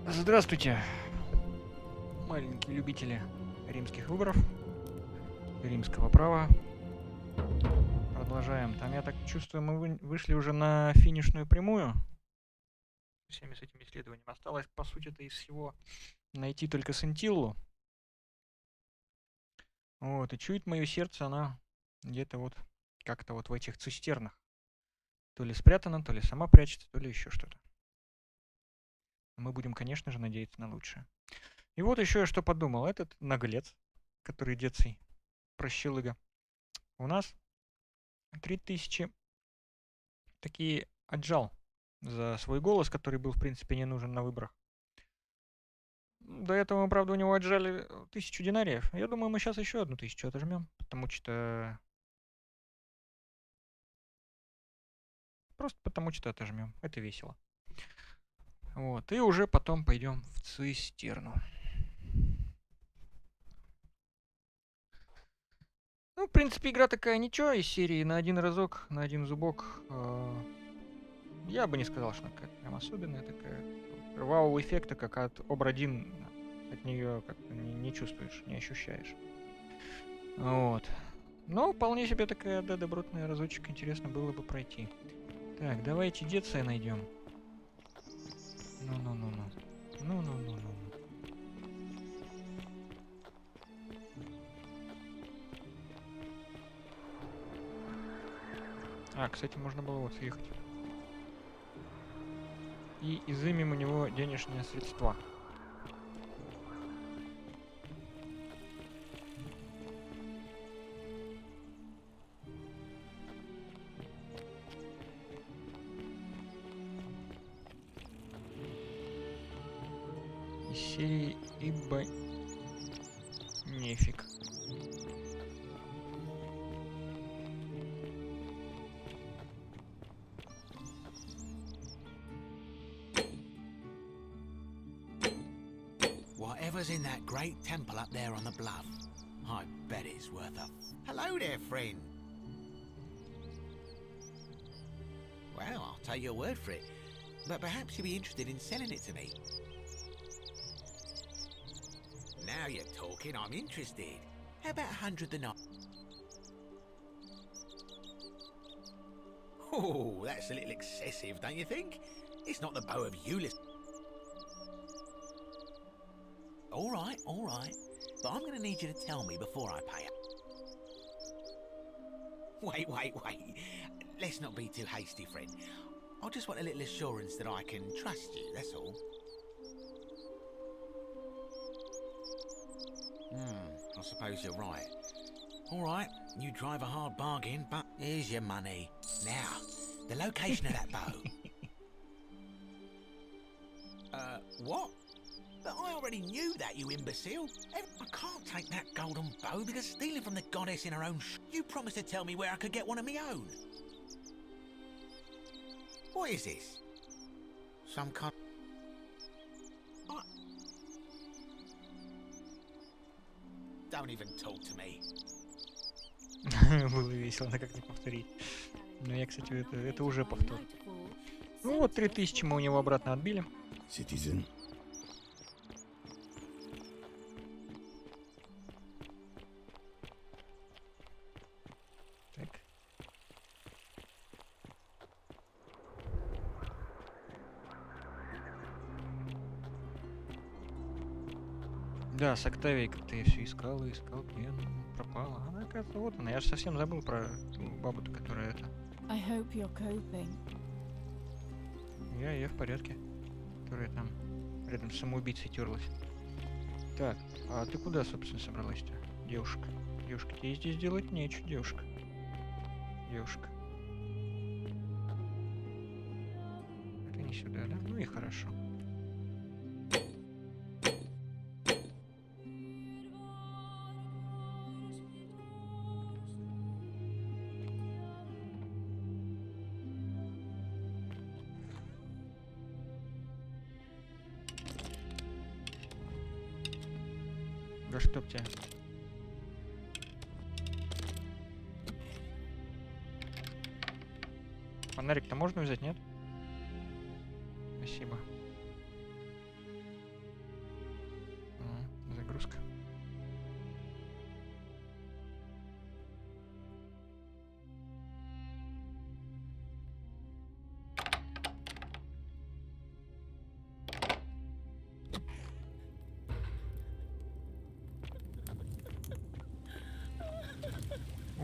Здравствуйте, маленькие любители римских выборов, римского права. Продолжаем. Там, я так чувствую, мы вышли уже на финишную прямую. Всеми с этим исследованием. Осталось, по сути-то, из всего найти только Сентиллу. Вот, и чует мое сердце, она где-то вот как-то вот в этих цистернах. То ли спрятана, то ли сама прячется, то ли еще что-то. Мы будем, конечно же, надеяться на лучшее. И вот еще я что подумал. Этот наглец, который деций, прощелыга, у нас 3000 такие отжал за свой голос, который был, в принципе, не нужен на выборах. До этого мы, правда, у него отжали 1000 динариев. Я думаю, мы сейчас еще 1000 отожмем, потому что... Просто потому что отожмем. Это весело. Вот. И уже потом пойдем в цистерну. Ну, в принципе, игра такая ничего из серии на один разок, на один зубок. Я бы не сказал, что она какая-то прям особенная такая. Вау-эффекта, как от Обр-1, от нее как-то не чувствуешь, не ощущаешь. Вот. Но вполне себе такая, да, добротная разочек, интересно было бы пройти. Так, давайте Деция найдем. Ну-ну-ну-ну. Ну-ну-ну-ну. А, кстати, можно было вот съехать. И изымем у него денежные средства. Из серии ибо нефиг. Whatever's in that great temple up there on the bluff, I bet it's worth a... Hello there, friend. Well, I'll take your word for it, but perhaps you'd be interested in selling it to me. Now you're talking, I'm interested. How about 100 denarii? Oh, that's a little excessive, don't you think? It's not the bow of Ulysses. All right. But I'm going to need you to tell me before I pay up. Wait. Let's not be too hasty, friend. I just want a little assurance that I can trust you, that's all. I suppose you're right. All right, you drive a hard bargain, but here's your money. Now, the location of that bow. What? But I already knew that, you imbecile. I can't take that golden bow because stealing from the goddess in her own you promised to tell me where I could get one of my own. What is this? Some kind... Don't even talk to me. Было весело, но как не повторить. Но я, кстати, это уже повтор. Ну вот 3000 мы у него обратно отбили. Citizen. Так. Да, с Октавией как-то я все искал, где она пропала. Она, оказывается, вот она. Я же совсем забыл про ту бабу-то, которая это... I hope you're coping. Я в порядке. Которая там рядом с самоубийцей терлась. Так, а ты куда, собственно, собралась-то, девушка? Девушка, тебе здесь делать нечего, девушка. Девушка. Это не сюда, да? Ну и хорошо. Да чтоб тебя. Фонарик-то можно взять, нет? Спасибо. перезагрузка.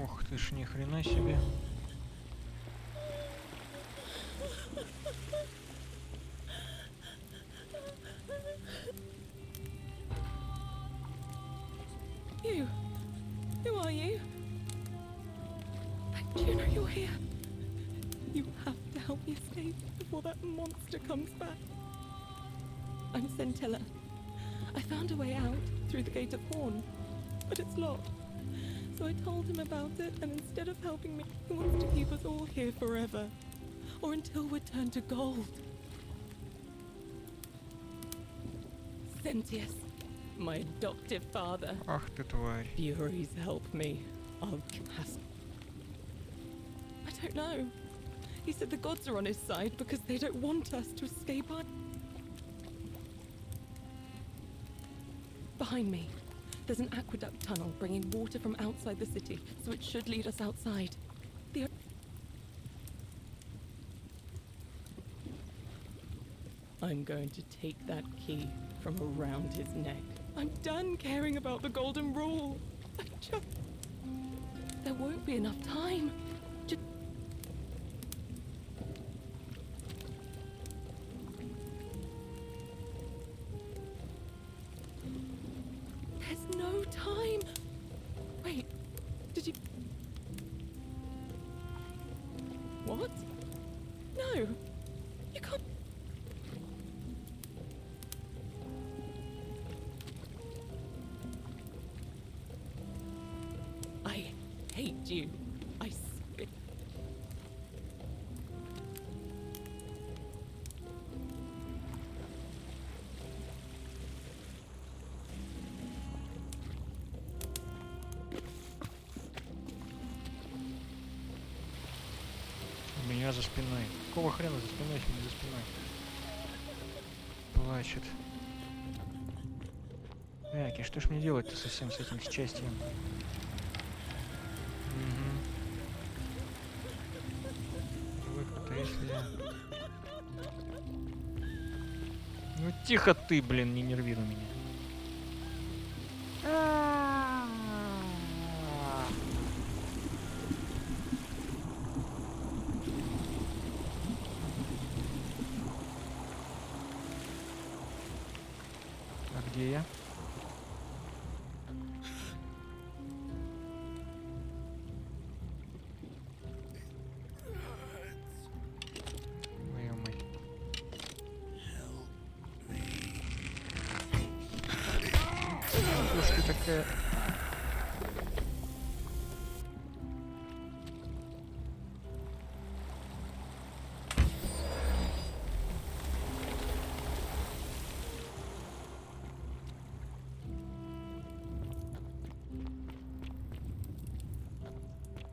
Ох ты ж, ни хрена себе. You? Who are you? Do you know you're here? You have to help me escape before that monster comes back. I'm Centella. I found a way out through the Gate of Horn, but it's locked. So I told him about it, and instead of helping me, he wants to keep us all here forever. Or until we're turned to gold. Sentius, my adoptive father. Ах ты тварь. Furies help me. I'll cast. I don't know. He said the gods are on his side because they don't want us to escape. Behind me, there's an aqueduct tunnel bringing water from outside the city, so it should lead us outside. I'm going to take that key from around his neck. I'm done caring about the golden rule. There won't be enough time. There's no time. Wait, did you... What? No, you can't... I hate you. I spit. У меня за спиной. Какого хрена за спиной, если не за спиной? Плачет. Яки, что ж мне делать-то совсем с этим счастьем? Выход, а если я... Ну тихо ты, блин, не нервируй меня. А где я? Твою мать. Что ж ты такая...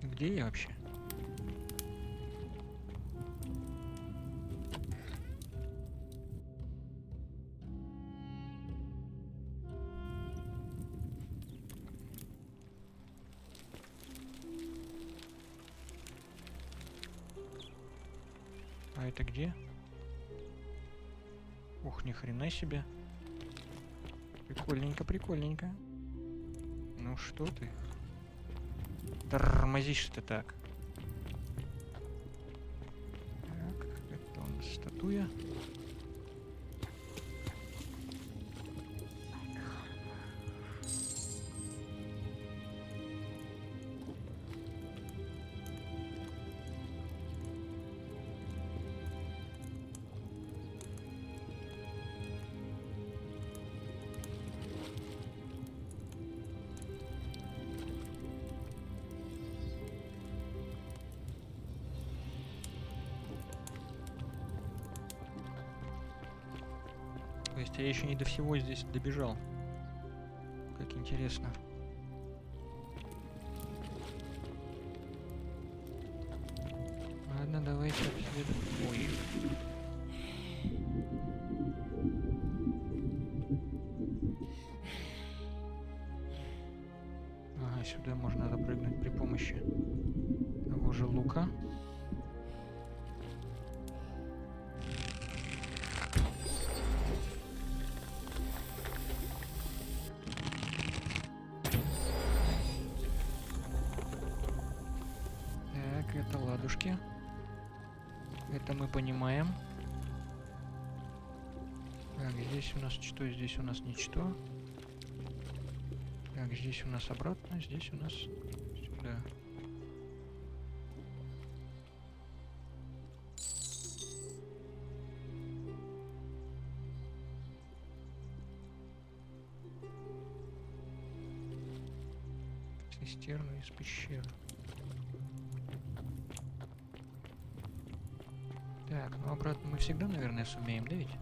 Где я вообще? А это где? Ух, ни хрена себе. Прикольненько, прикольненько. Ну что ты? Тормозишь ты так. Так, это у нас статуя. То есть я еще не до всего здесь добежал. Как интересно. Ладно, давайте обследуем. Ой. Сюда можно запрыгнуть при помощи того же лука. Так, это ладушки. Это мы понимаем. Так, здесь у нас что? Здесь у нас ничто. Так, здесь у нас обратно, здесь у нас сюда. Цистерну из пещеры. Так, ну обратно мы всегда, наверное, сумеем, да ведь?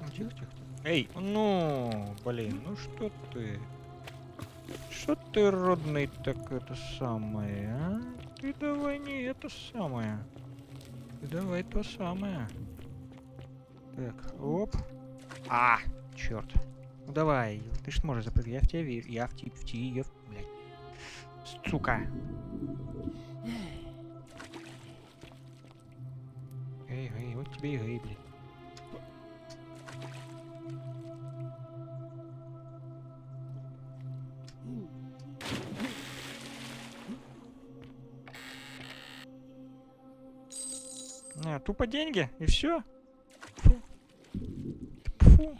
Ну, тихо, тихо. Эй, ну, блин, ну что ты? Что ты, родный, так это самое, а? Ты давай не это самое. Ты давай то самое. Так, оп. А, черт. Ну давай, ты ж сможешь запрыгнуть. Я в тебя верю. Я в тебя, блядь. Сука. Эй, вот тебе и гей, блядь. Тупо деньги, и все. Фу. Фу.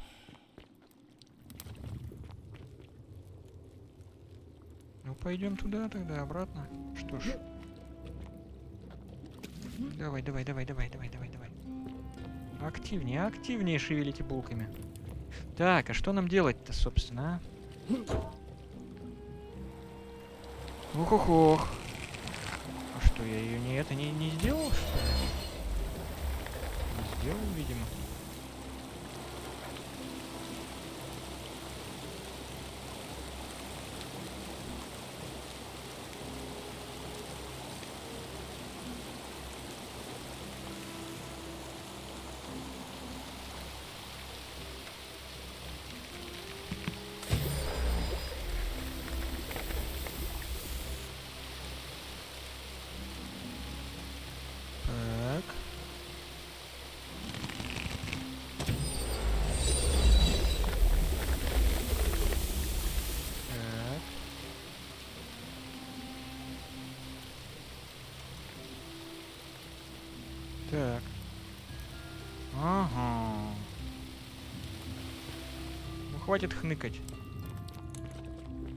Ну пойдем туда тогда, обратно. Что ж. Давай. Активнее шевелите булками. Так, а что нам делать-то, собственно, а? Ох. А что, я ее не сделал, что ли? Не сделал, видимо. Так. Так. Ага. Ну хватит хныкать.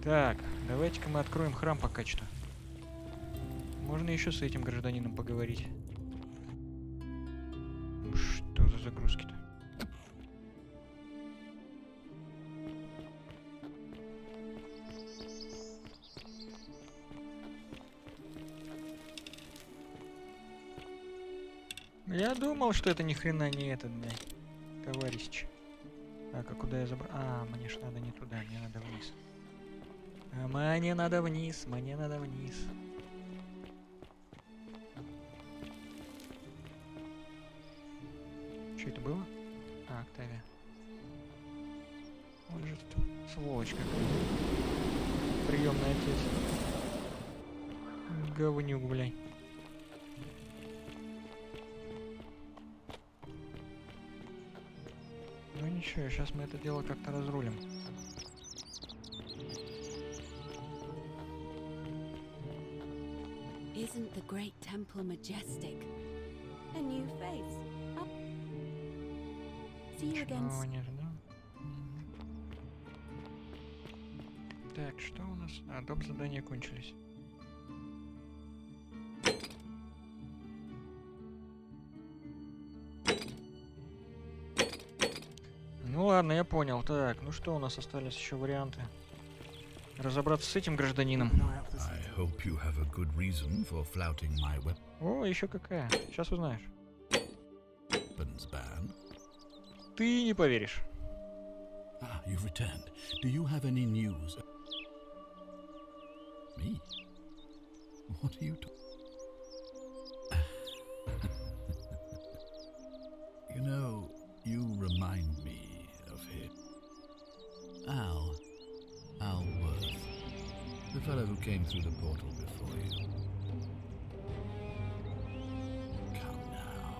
Так, давайте-ка мы откроем храм пока что. Можно еще с этим гражданином поговорить. Ну, что за загрузки-то? Я думал, что это ни хрена не этот, блядь, товарищ. Так, а куда я забрал? А, мне ж надо не туда, мне надо вниз. Мне надо вниз. Что это было? А, Октавия. Он же тут сволочь какой-то. Приемный отец. Говнюк, блядь. Ну ничего, сейчас мы это дело как-то разрулим. Isn't the great temple majestic? A new face. See you again. Чего не ожидал? Так, что у нас? А, доп. Задания кончились. Ну ладно, я понял. Так, ну что у нас остались еще варианты? Разобраться с этим гражданином. I hope you have a good reason for flouting my О, еще какая. Сейчас узнаешь. weapons ban. Ты не поверишь. Ah, you've returned. Do you have any news? Me? What are you You know, you remind me of him. Al, came through the portal before you. Come now.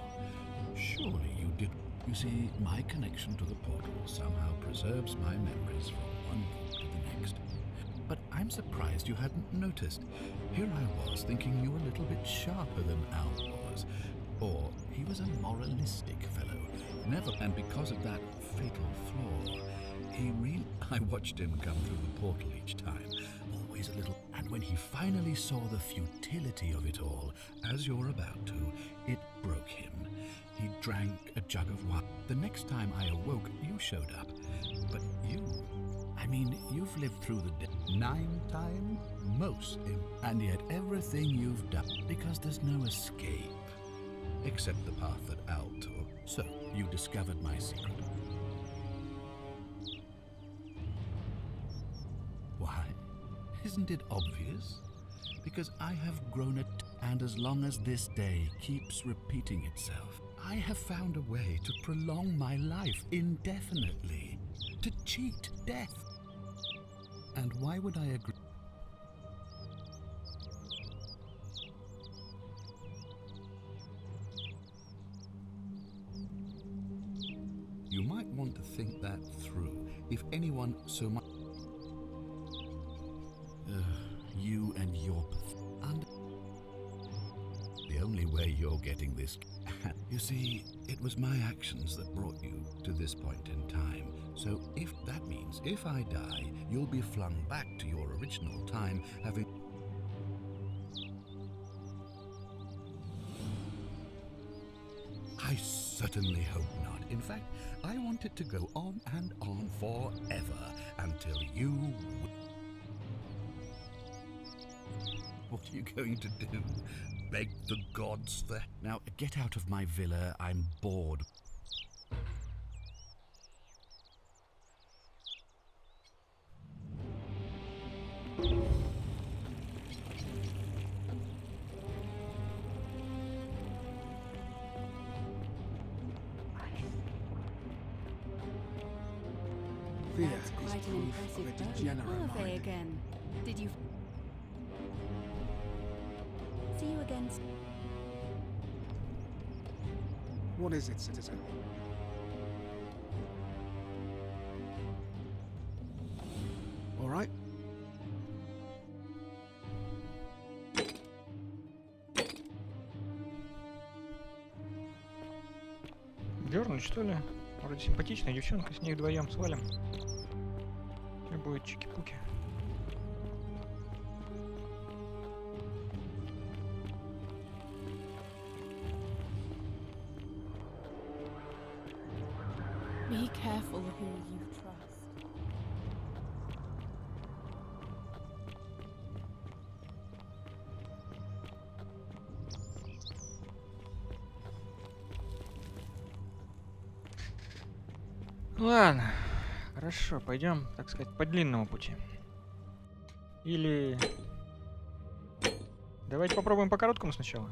Surely you did. You see, my connection to the portal somehow preserves my memories from one book to the next. But I'm surprised you hadn't noticed. Here I was thinking you were a little bit sharper than Al was. Or he was a moralistic fellow. Never, and because of that fatal flaw, I watched him come through the portal each time. Always a little. And when he finally saw the futility of it all, as you're about to, it broke him. He drank a jug of wine. The next time I awoke, you showed up. But you've lived through the 9 times? Most. And yet everything you've done, because there's no escape. Except the path that Al took. So, you discovered my secret. Why? Isn't it obvious? Because I have grown it, and as long as this day keeps repeating itself, I have found a way to prolong my life indefinitely. To cheat death. And why would I agree? You might want to think that through. If anyone so much... you and your... And the only way you're getting this... You see, it was my actions that brought you to this point in time. So if that means if I die, you'll be flung back to your original time, having... I certainly hope not. In fact, I want it to go on and on forever until you... What are you going to do? Beg the gods for... Now, get out of my villa. I'm bored. That's quite an impressive bow. Are they again? Did you... See you again. What is it, citizen? All right. Дернуть, что ли? Вроде симпатичная девчонка, с ней вдвоем свалим. И будет чики-пуки. Be careful who you trust. Ладно, хорошо, пойдем, так сказать, по длинному пути. Или... Давайте попробуем по короткому сначала.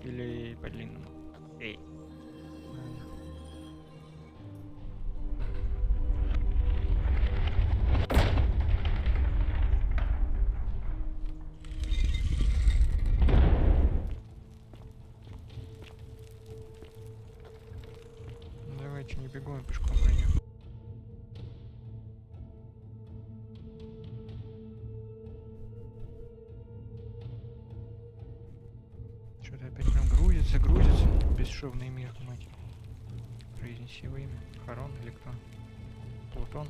Или по длинному. Эй. Давайте не бегом, пешком пойдем. Что-то опять прям грузится. Бесшовный мир, мать. Произнеси его имя. Харон или кто? Плутон.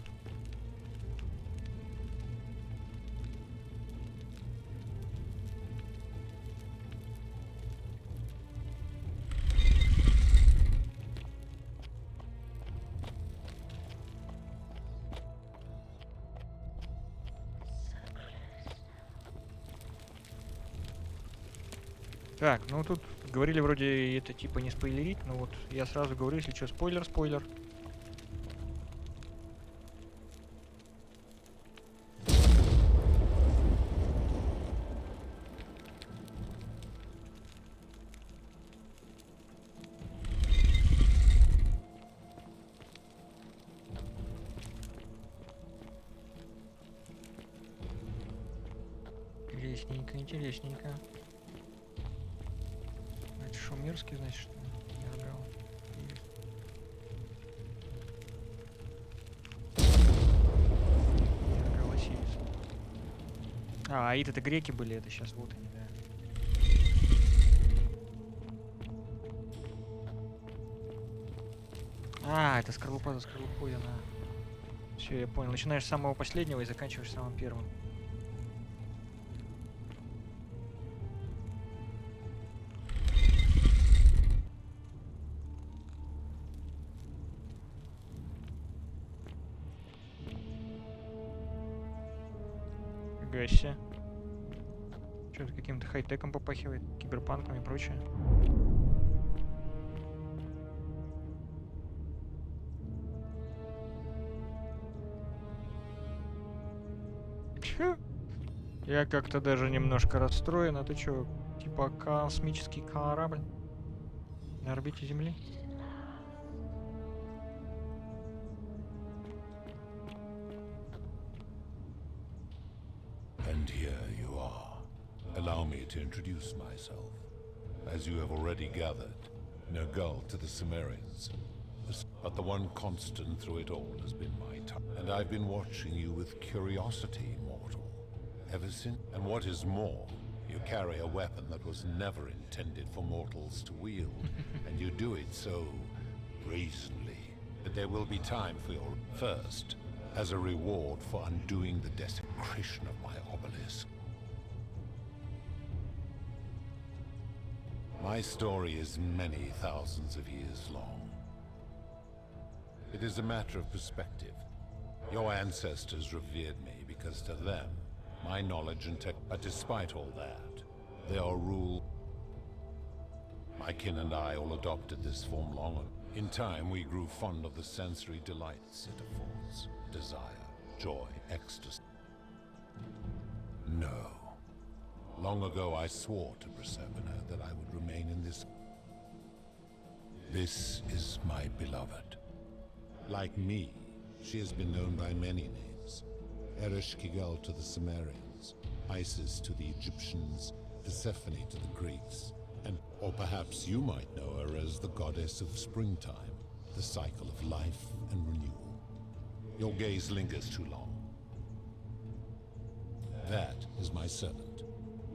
Так, ну тут говорили вроде это типа не спойлерить, но вот я сразу говорю, если что, спойлер. Интересненько, интересненько. Это шумерский, значит, что ли? Нергал. Нергал осирис. А, аид это греки были, это сейчас вот они, да. А, это скорлупа за скорлупой, она. Все, я понял. Начинаешь с самого последнего и заканчиваешь самым первым. Гася. Что-то каким-то хай-теком попахивает, киберпанком и прочее. Чё? Я как-то даже немножко расстроен. А ты чё, типа космический корабль на орбите Земли? And here you are. Allow me to introduce myself. As you have already gathered, no gull to the Cimmerians. But the one constant through it all has been my time. And I've been watching you with curiosity, mortal. Ever since. And what is more, you carry a weapon that was never intended for mortals to wield. And you do it so brazenly that there will be time for your first, as a reward for undoing the desecration of my obelisk. My story is many thousands of years long. It is a matter of perspective. Your ancestors revered me because to them, my knowledge and tech... But despite all that, they are ruled... My kin and I all adopted this form long ago. In time, we grew fond of the sensory delights it affords. Desire, joy, ecstasy. No. Long ago, I swore to Proserpina that I would remain in this... This is my beloved. Like me, she has been known by many names. Ereshkigal to the Cimmerians, Isis to the Egyptians, Persephone to the Greeks, and or perhaps you might know her as the goddess of springtime, the cycle of life and renewal. Your gaze lingers too long. That is my servant.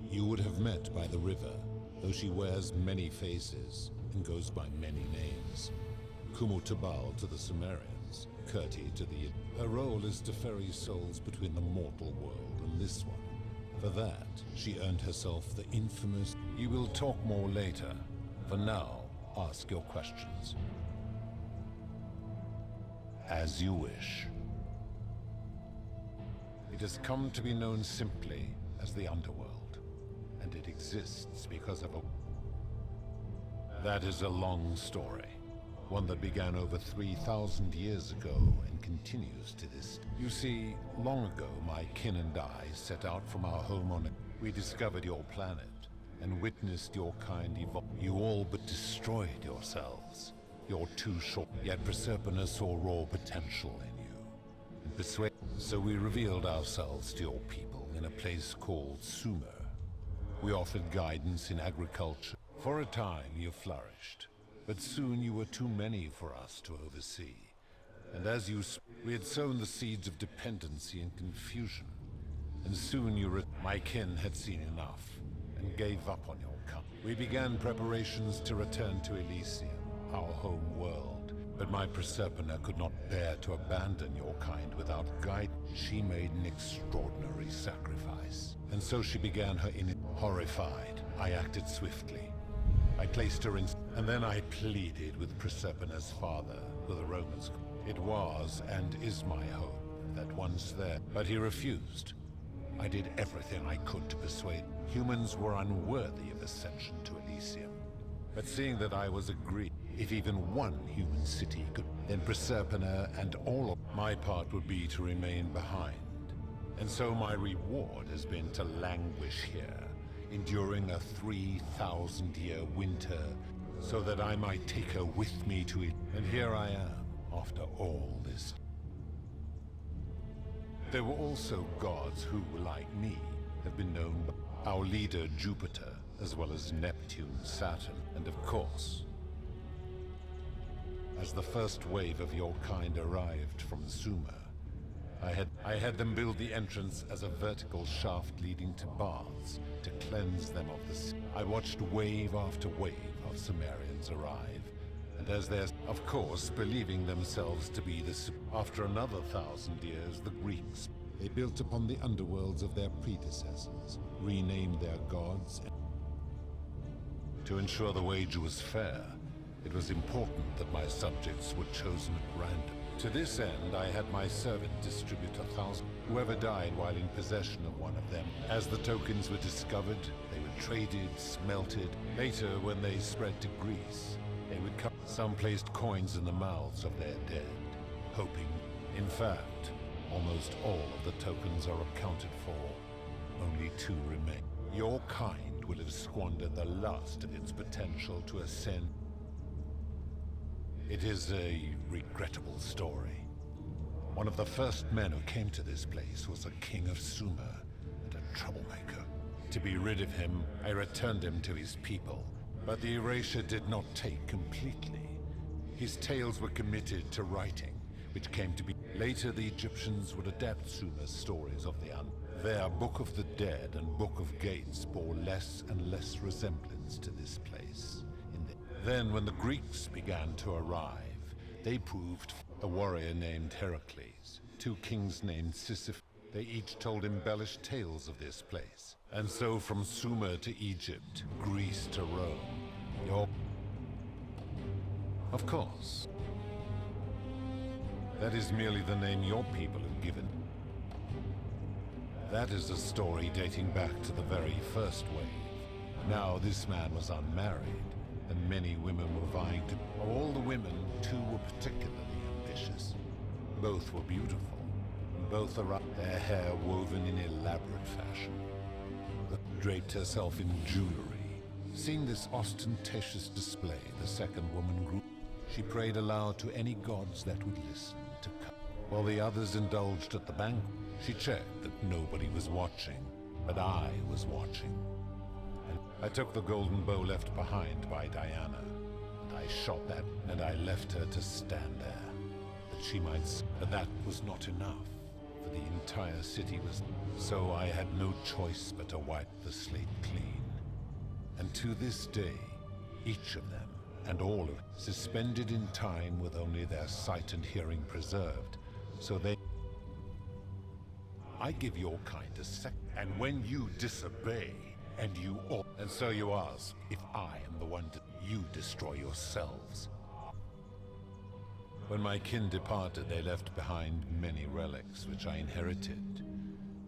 You would have met by the river, though she wears many faces and goes by many names. Kumutabal to the Cimmerians, Kurti to the... Her role is to ferry souls between the mortal world and this one. For that, she earned herself the infamous... You will talk more later. For now, ask your questions. As you wish. It has come to be known simply as the underworld, and it exists because of a... That is a long story. One that began over 3,000 years ago and continues to this. You see, long ago my kin and I set out from our home on it. We discovered your planet and witnessed your kind evolve. You all but destroyed yourselves. You're too short, yet Proserpina saw raw potential in you. And persuade. So we revealed ourselves to your people in a place called Sumer. We offered guidance in agriculture. For a time you flourished. But soon you were too many for us to oversee. And as you we had sown the seeds of dependency and confusion. And soon my kin had seen enough, and gave up on your company. We began preparations to return to Elysium, our home world. But my Proserpina could not bear to abandon your kind without guide. She made an extraordinary sacrifice. And so she began her horrified. I acted swiftly. I placed her in... And then I pleaded with Proserpina's father, who the Romans... It was and is my hope that once there... But he refused. I did everything I could to persuade... Humans were unworthy of ascension to Elysium. But seeing that I was agreed, if even one human city could... Then Proserpina and all of... My part would be to remain behind. And so my reward has been to languish here, enduring a 3,000-year winter, so that I might take her with me to it. And here I am, after all this. There were also gods who, like me, have been known by our leader Jupiter, as well as Neptune, Saturn, and of course, as the first wave of your kind arrived from Sumer, I had them build the entrance as a vertical shaft leading to baths to cleanse them of the sea. I watched wave after wave of Sumerians arrive, and as they're, of course, believing themselves to be after another 1,000 years, the Greeks. They built upon the underworlds of their predecessors, renamed their gods. To ensure the wage was fair, it was important that my subjects were chosen at random. To this end, I had my servant distribute 1,000. Whoever died while in possession of one of them. As the tokens were discovered, they were traded, smelted. Later, when they spread to Greece, they would come. Some placed coins in the mouths of their dead, hoping. In fact, almost all of the tokens are accounted for. Only 2 remain. Your kind will have squandered the last of its potential to ascend. It is a regrettable story. One of the first men who came to this place was a king of Sumer and a troublemaker. To be rid of him, I returned him to his people, but the erasure did not take completely. His tales were committed to writing, which came to be. Later, the Egyptians would adapt Sumer's stories of the Their Book of the Dead and Book of Gates bore less and less resemblance to this place. Then, when the Greeks began to arrive, they proved a warrior named Heracles, 2 kings named Sisyphus. They each told embellished tales of this place. And so from Sumer to Egypt, Greece to Rome. Of course. That is merely the name your people have given. That is a story dating back to the very first wave. Now, this man was unmarried, and many women were vying to. Of all the women, 2 were particularly ambitious. Both were beautiful, and both their hair woven in elaborate fashion. Draped herself in jewelry. Seeing this ostentatious display, the second woman grew. She prayed aloud to any gods that would listen to come. While the others indulged at the banquet, she checked that nobody was watching, but I was watching. I took the golden bow left behind by Diana, and I shot that, and I left her to stand there, that she might see. But that was not enough, for the entire city was. So I had no choice but to wipe the slate clean. And to this day, each of them, and all of them, suspended in time with only their sight and hearing preserved, so they. I give your kind a sec, and when you disobey, and you all. And so you ask if I am the one you destroy yourselves. When my kin departed, they left behind many relics which I inherited.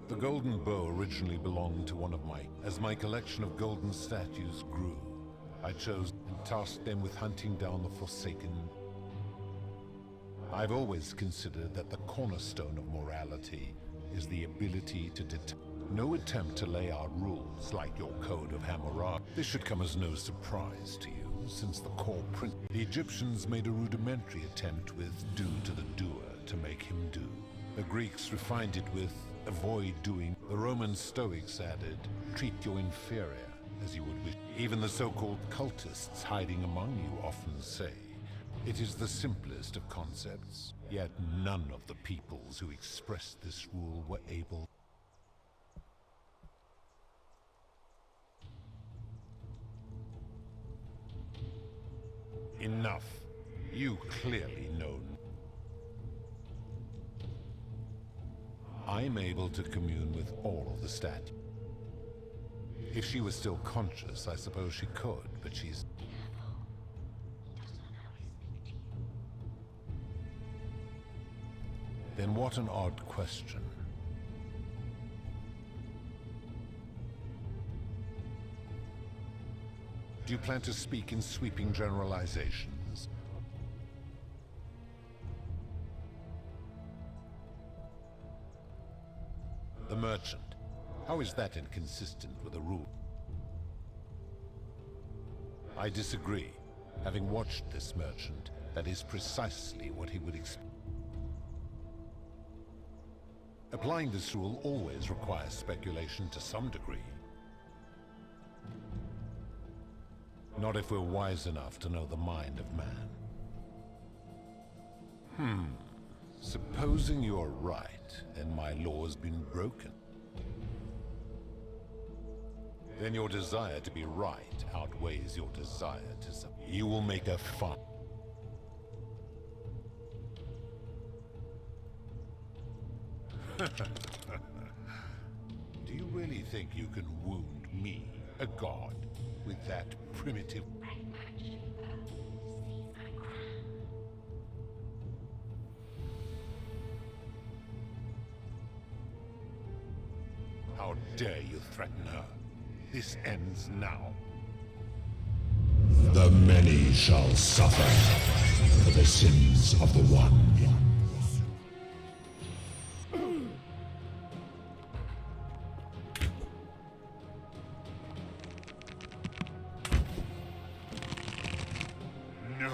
The golden bow originally belonged to one of my. As my collection of golden statues grew, I chose and tasked them with hunting down the Forsaken. I've always considered that the cornerstone of morality is the ability to detect. No attempt to lay out rules like your Code of Hammurabi. This should come as no surprise to you, since the core print. The Egyptians made a rudimentary attempt with do to the doer to make him do. The Greeks refined it with avoid doing. The Roman Stoics added, treat your inferior as you would wish. Even the so-called cultists hiding among you often say, it is the simplest of concepts, yet none of the peoples who expressed this rule were able. Enough. You clearly know. I'm able to commune with all of the statues. If she was still conscious, I suppose she could, but she's. Then what an odd question. Do you plan to speak in sweeping generalizations? The merchant. How is that inconsistent with the rule? I disagree. Having watched this merchant, that is precisely what he would expect. Applying this rule always requires speculation to some degree. Not if we're wise enough to know the mind of man. Supposing you're right, and my law's been broken. Then your desire to be right outweighs your desire to you will make a fun. Do you really think you can wound me, a god, with that primitive... How dare you threaten her? This ends now. The many shall suffer for the sins of the one. No.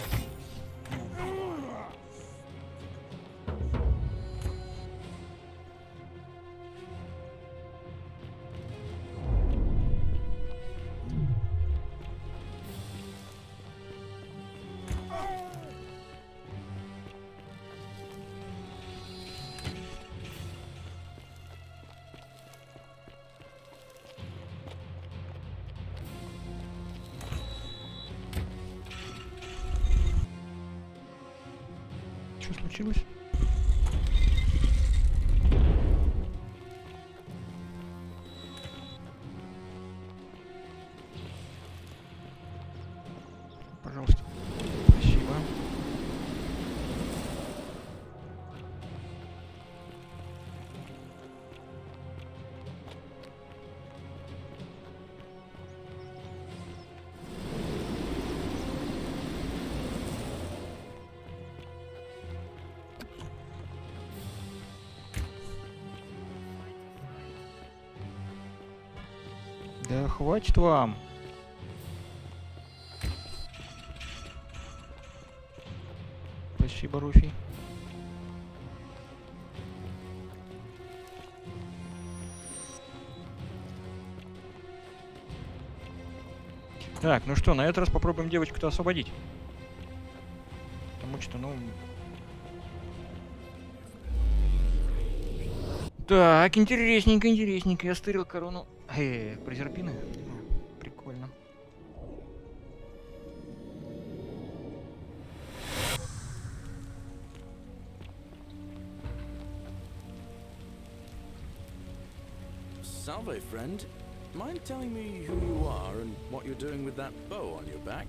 Что случилось? Пожалуйста. Спасибо. Да хватит вам. Спасибо, Руфи. Так, ну что, на этот раз попробуем девочку-то освободить. Потому что, ну... Так, интересненько, интересненько. Я стырил корону. Прозерпины? Прикольно. Salve, friend. Mind telling me who you are and what you're doing with that bow on your back?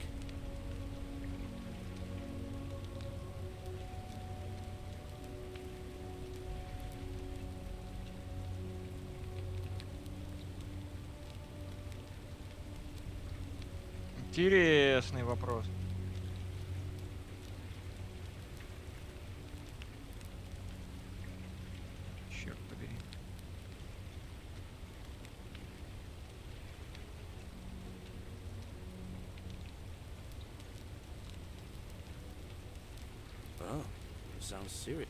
Интересный вопрос. Черт побери. Oh, sounds serious.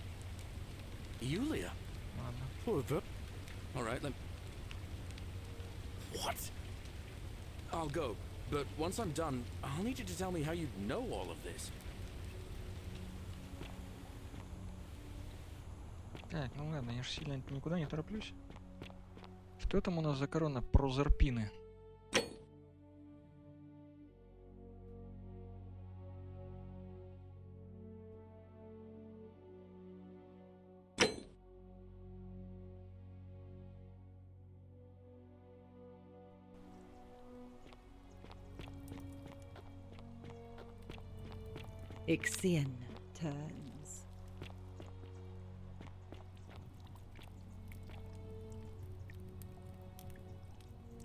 Yulia. Ладно. Poor ver- All right, let. What? I'll go, but once I'm done, I'll need you to tell me how you know all of this. Так, ну ладно, я же сильно никуда не тороплюсь. Что там у нас за корона прозерпины? Ixion turns.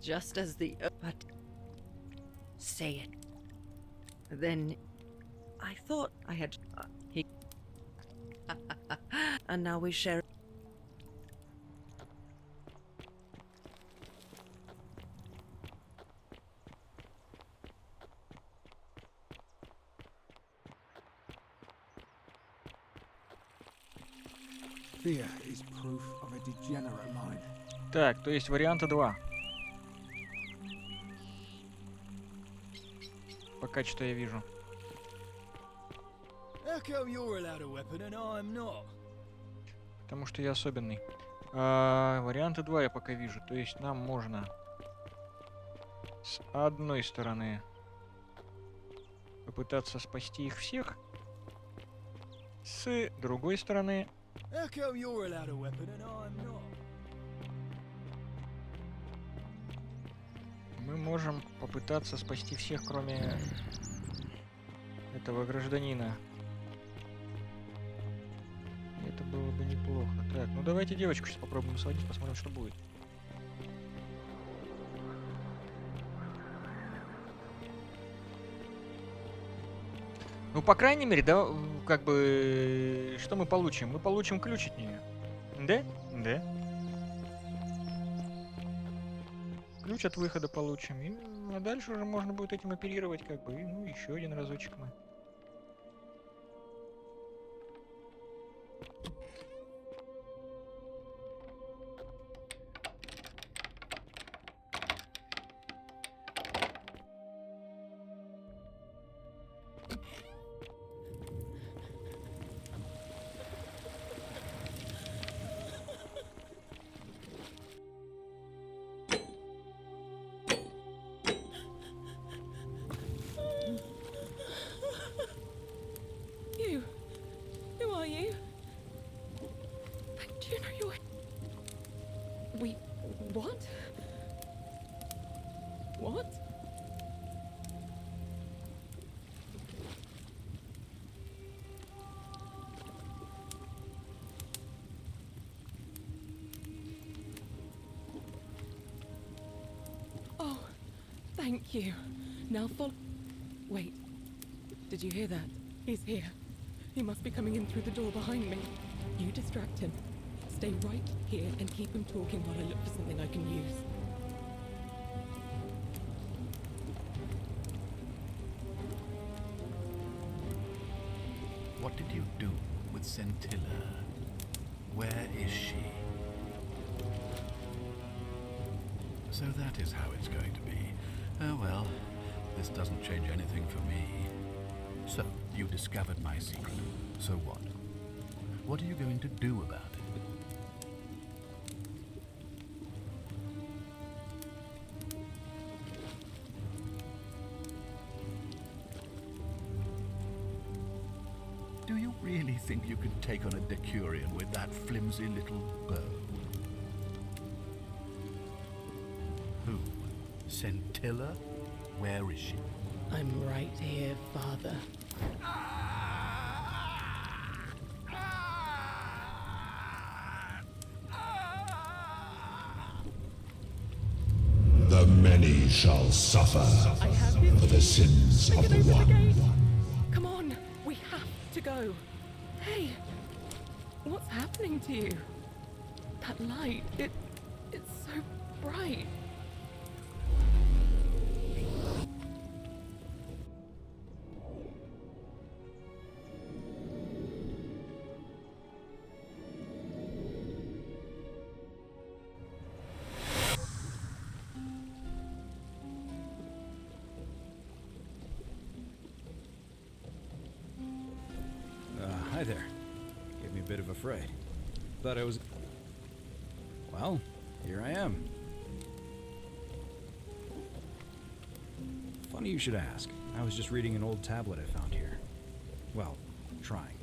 Just as the... But... Say it. Then... I thought I had... he... And now we share... Fear is proof of a degenerate mind. Так, то есть варианта 2. Пока что я вижу. Потому что я особенный. Варианта 2 я пока вижу. То есть нам можно с одной стороны попытаться спасти их всех. С другой стороны... Мы можем попытаться спасти всех, кроме этого гражданина. Это было бы неплохо. Так, ну давайте девочку сейчас попробуем сводить, посмотрим, что будет. Ну, по крайней мере, да, как бы, что мы получим? Мы получим ключ от нее. Да? Да. Ключ от выхода получим. И, а дальше уже можно будет этим оперировать, как бы. И, ну, еще один разочек мы. You. Who are you? Do you know you're... We... What? What? Oh, thank you. Now follow... Wait. Did you hear that? He's here. He must be coming in through the door behind me. You distract him. Stay right here and keep him talking while I look for something I can use. What did you do with Scintilla? Where is she? So that is how it's going to be. Oh well, this doesn't change anything for me. So, you discovered my secret. So what? What are you going to do about it? Do you really think you can take on a Decurion with that flimsy little bow? Who? Scintilla? Where is she? I'm right here, Father. The many shall suffer for the sins of the one. Come on, we have to go. Hey, what's happening to you? That light, it's so bright. Hi there. Gave me a bit of a fright. Thought I was... Well, here I am. Funny you should ask. I was just reading an old tablet I found here. Well, trying.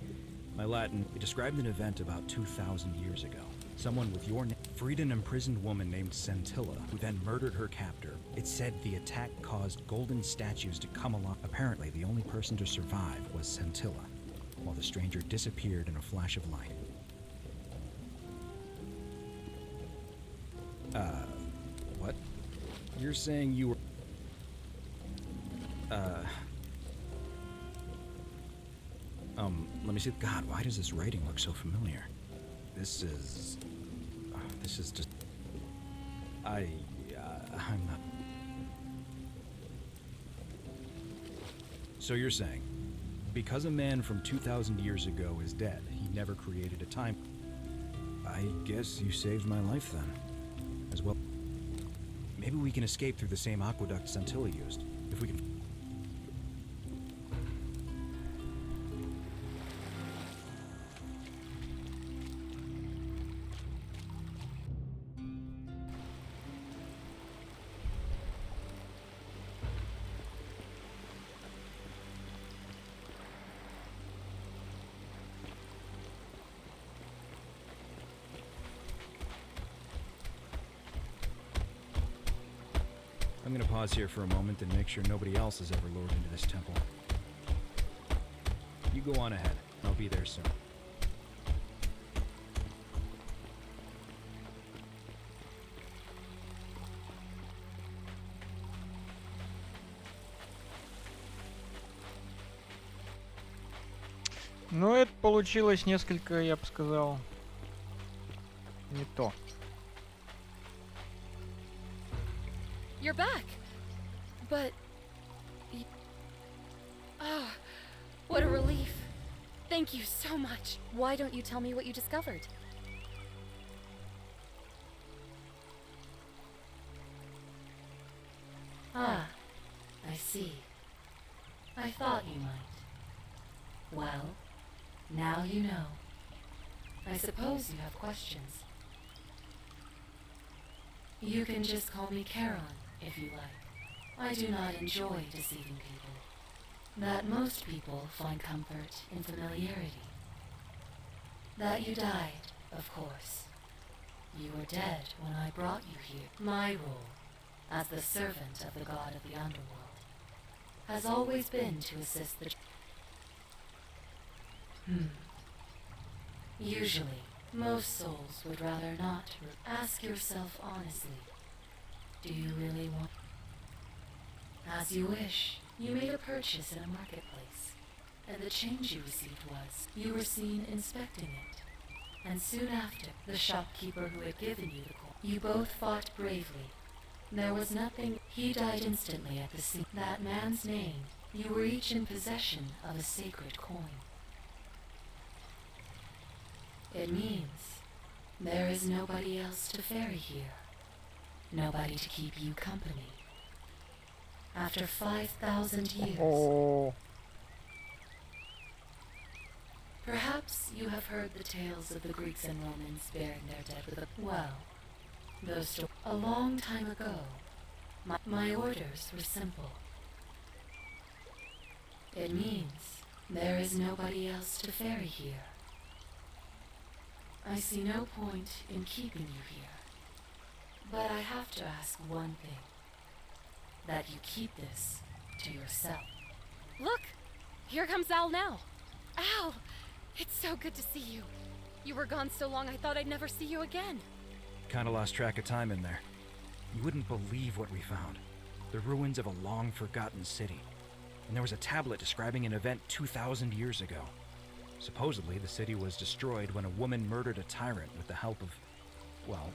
My Latin, it described an event about 2,000 years ago. Someone with your name freed an imprisoned woman named Scintilla, who then murdered her captor. It said the attack caused golden statues to come alive. Apparently, the only person to survive was Scintilla, while the stranger disappeared in a flash of light. What? You're saying you were... let me see. God, why does this writing look so familiar? This is just... I'm not... So you're saying, because a man from 2,000 years ago is dead, he never created a time... I guess you saved my life then. As well. Maybe we can escape through the same aqueduct Santilla used. If we can. I'm gonna pause here for a moment and make sure nobody else has ever lured into this temple. You go on ahead. I'll be there soon. Ну, это получилось несколько, я бы сказал, не то. You're back. But... Ah, what a relief. Thank you so much. Why don't you tell me what you discovered? Ah, I see. I thought you might. Well, now you know. I suppose you have questions. You can just call me Charon, if you like. I do not enjoy deceiving people. That most people find comfort in familiarity. That you died, of course. You were dead when I brought you here. My role, as the servant of the god of the underworld, has always been to assist the... Usually, most souls would rather not. Ask yourself honestly, do you really want... As you wish. You made a purchase in a marketplace, and the change you received was, you were seen inspecting it. And soon after, the shopkeeper who had given you the coin, you both fought bravely. There was nothing... He died instantly at the scene. That man's name, you were each in possession of a sacred coin. It means there is nobody else to ferry here. Nobody to keep you company. After 5,000 years. Oh. Perhaps you have heard the tales of the Greeks and Romans burying their dead with a... Well, those a long time ago, my orders were simple. It means there is nobody else to ferry here. I see no point in keeping you here. But I have to ask one thing. That you keep this to yourself. Look! Here comes Al now. Al! It's so good to see you. You were gone so long I thought I'd never see you again. Kinda lost track of time in there. You wouldn't believe what we found. The ruins of a long-forgotten city. And there was a tablet describing an event 2,000 years ago. Supposedly, the city was destroyed when a woman murdered a tyrant with the help of... well,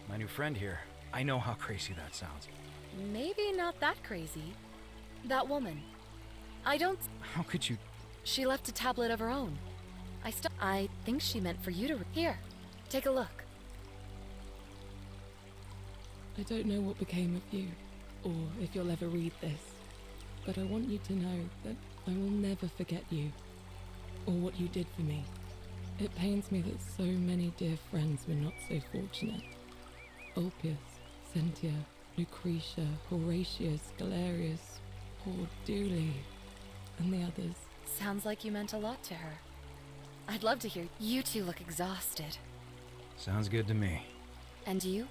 my new friend here. I know how crazy that sounds. Maybe not that crazy. That woman. I don't... How could you... She left a tablet of her own. I think she meant for you to... Here, take a look. I don't know what became of you, or if you'll ever read this, but I want you to know that I will never forget you, or what you did for me. It pains me that so many dear friends were not so fortunate. Ulpius, Cynthia, Lucretia, Horatius, Galerius, poor Dooley, and the others. Sounds like you meant a lot to her. I'd love to hear. You two look exhausted. Sounds good to me. And you?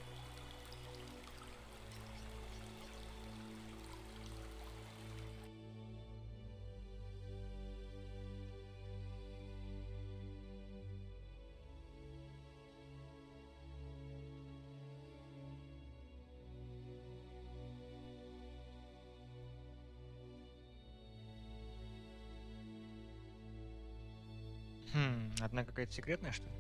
Одна какая-то секретная, что ли?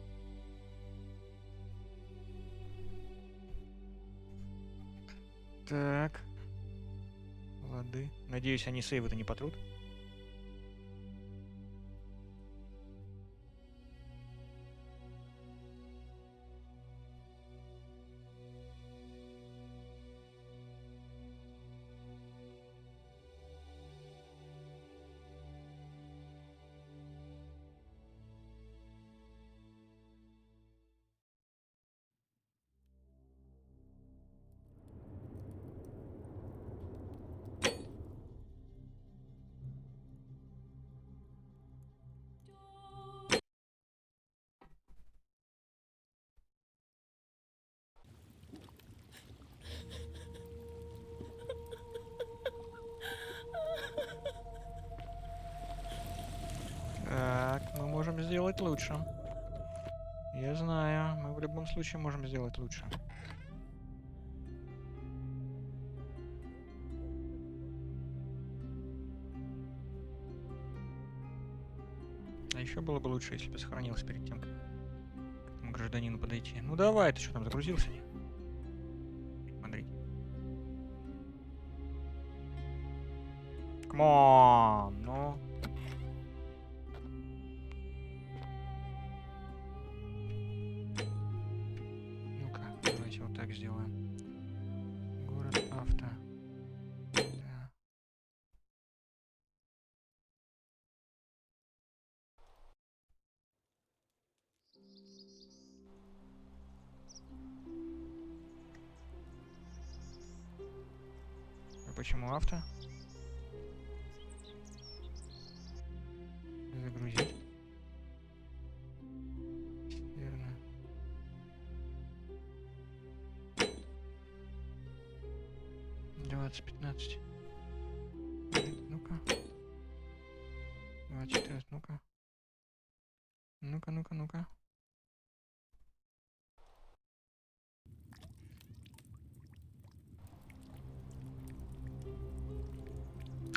Так. Лады. Надеюсь, они сейвы-то не потрут. сделать лучше. Я знаю, мы в любом случае можем сделать лучше. А еще было бы лучше, если бы сохранился перед тем, как к этому гражданину подойти. Ну давай, ты что там, загрузился? Смотри. Камон, ну. Ну-ка, давайте вот так сделаем. Город авто. Да. А почему авто? Загрузить. Верно. Двадцать 15. Ну-ка. 24, ну-ка. Ну-ка, ну-ка, ну-ка.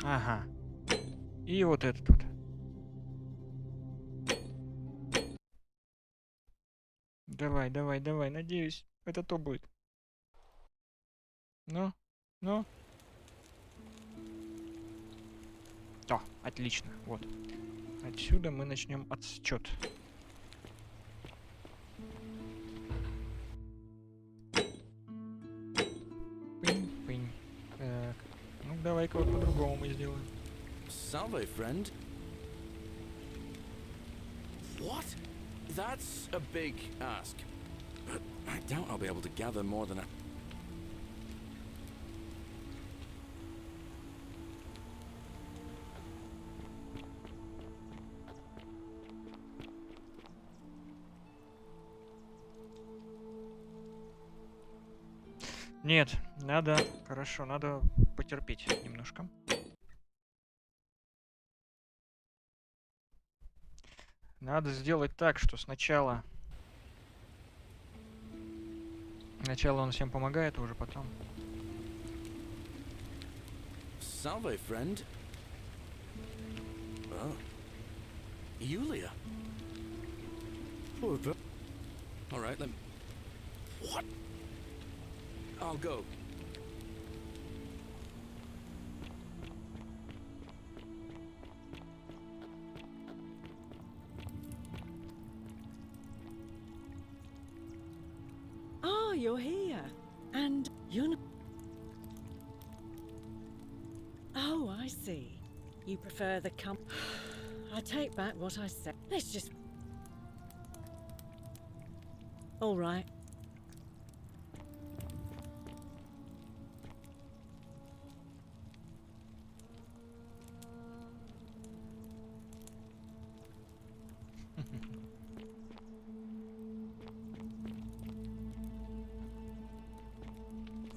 Ага. И вот этот вот. Давай, давай, давай. Надеюсь, это то будет. Ну, ну. О, отлично. Вот. Отсюда мы начнем отсчет. Пынь-пынь. Так. Ну, давай-ка вот по-другому мы сделаем. Salve, friend. What? That's a big ask. But I doubt I'll be able to gather more than a... Нет, надо... Хорошо, надо потерпеть немножко. Надо сделать так, что сначала... Сначала он всем помогает, а уже потом... Salve, friend. Oh. Yulia. All right, let me... What? I'll go. Ah, you're here. And you're not... Oh, I see. You prefer the I take back what I said. Let's just... All right.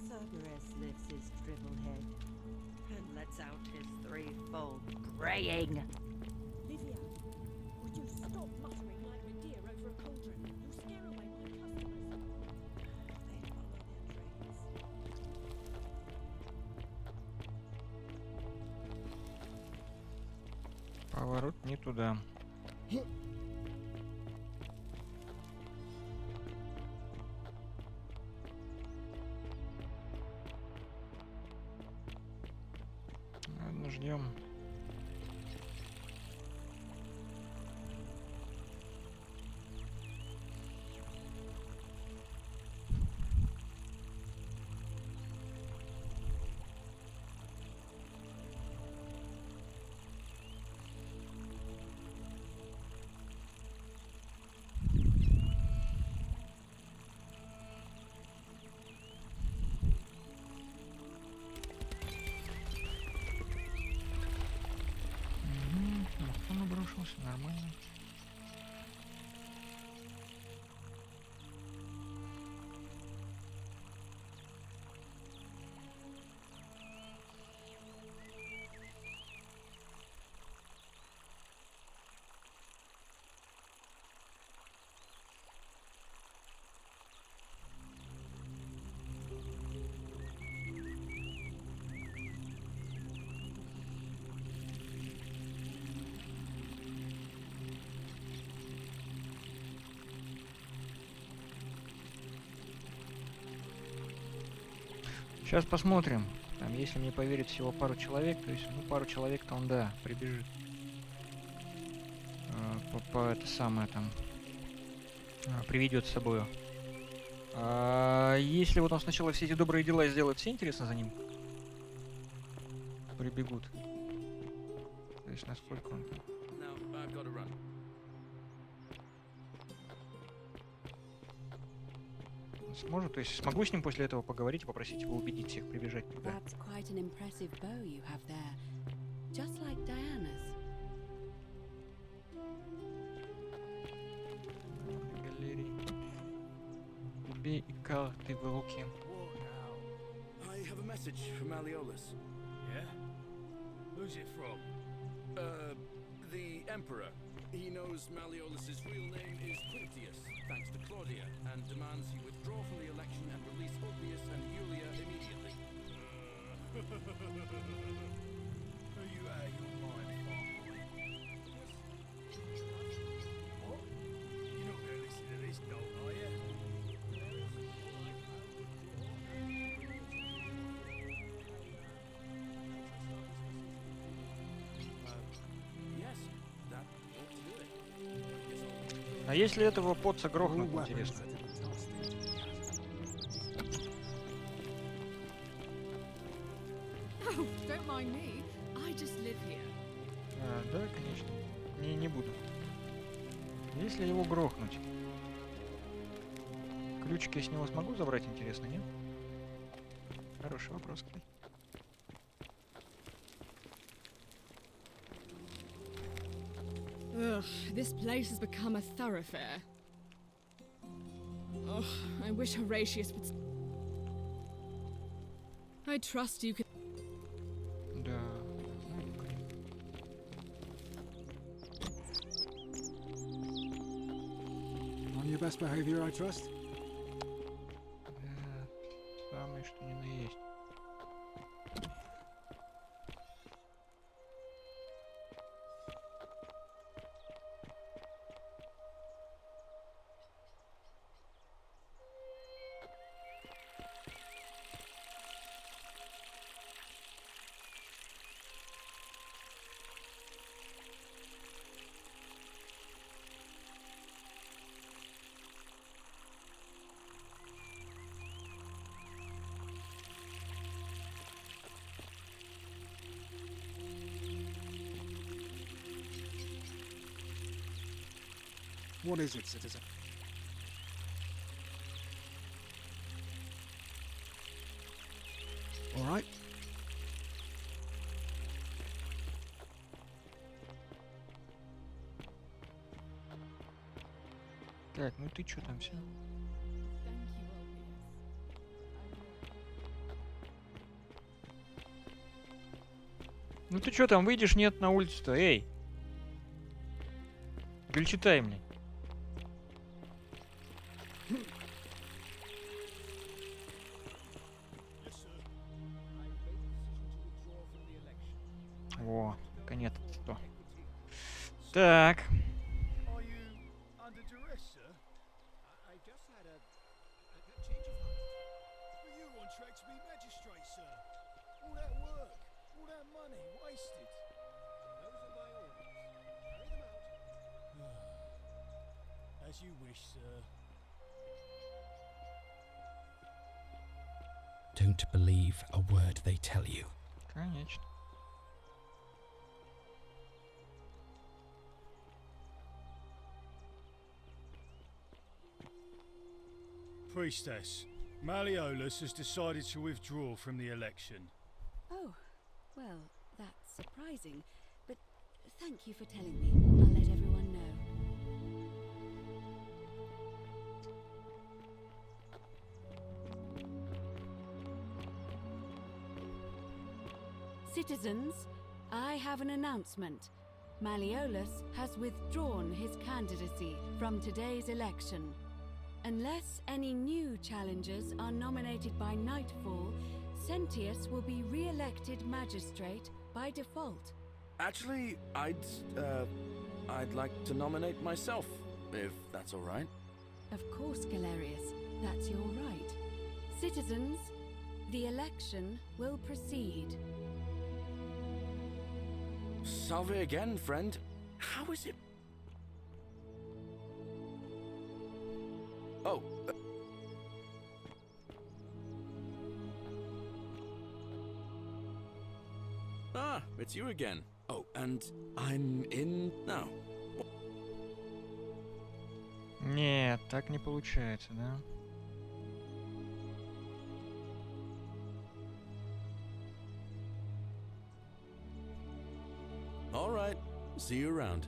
Cerberus lifts his dribble head and lets out his threefold braying. Livia, would you stop muttering like a deer over a cauldron? You scare away my customers. They follow their trails. Поворот не туда. Ладно, ждем. Он обрушился, нормально. Сейчас посмотрим. Там, если мне поверит всего пару человек, то есть, ну, пару человек-то он, да, прибежит. Это самое там. Приведет с собой. Если вот он сначала все эти добрые дела сделает, все интересно за ним прибегут. То есть насколько он... Сможет, то есть смогу с ним после этого поговорить и попросить его убедить всех прибежать туда. That's quite an impressive bow you have there. Just like Diana's. Галерей. Убей и карты в руки. I have a message from Malleolus. Yeah? Who's it from? The Emperor. He knows Malleolus's real name is Quintius, thanks to Claudia, and demands he withdraw from the election and release Ulpius and Julia immediately. Are you out of your mind, Farmer? What? You're not going to listen to this, dolt, are you? Yes, that ought to do it. А если этого поца грохнуть, интересно? Oh, don't mind me. I just live here. Да, конечно. Не буду. Если его грохнуть, ключики я с него смогу забрать, интересно, нет? Хороший вопрос, кстати. Ugh, this place has become a thoroughfare. Ugh, I wish Horatius would... I trust you can... Да. On your best behavior, I trust? Самое что ни на есть. What is it, citizen? All right. Так, ну ты чё там все? Ну ты чё там, выйдешь, нет, на улицу-то, эй! Гульчитай мне. Во, конец что. Так. Are you under duress, sir? I just had a change of heart. But you were on track to be magistrate, sir. All that work, all that money, wasted. Those are my orders. Carry them out. As you wish, sir. Don't believe a word they tell you. Конечно. Priestess, Malleolus has decided to withdraw from the election. Oh, well, that's surprising. But thank you for telling me. I'll let everyone know. Citizens, I have an announcement. Malleolus has withdrawn his candidacy from today's election. Unless any new challengers are nominated by nightfall, Sentius will be re-elected magistrate by default. Actually, I'd like to nominate myself, if that's all right. Of course, Galerius, that's your right. Citizens, The election will proceed. Salve again, friend. How is it? Oh. Ah, it's you again. Oh, and I'm in now. Нет, так не получается, да? All right. See you around.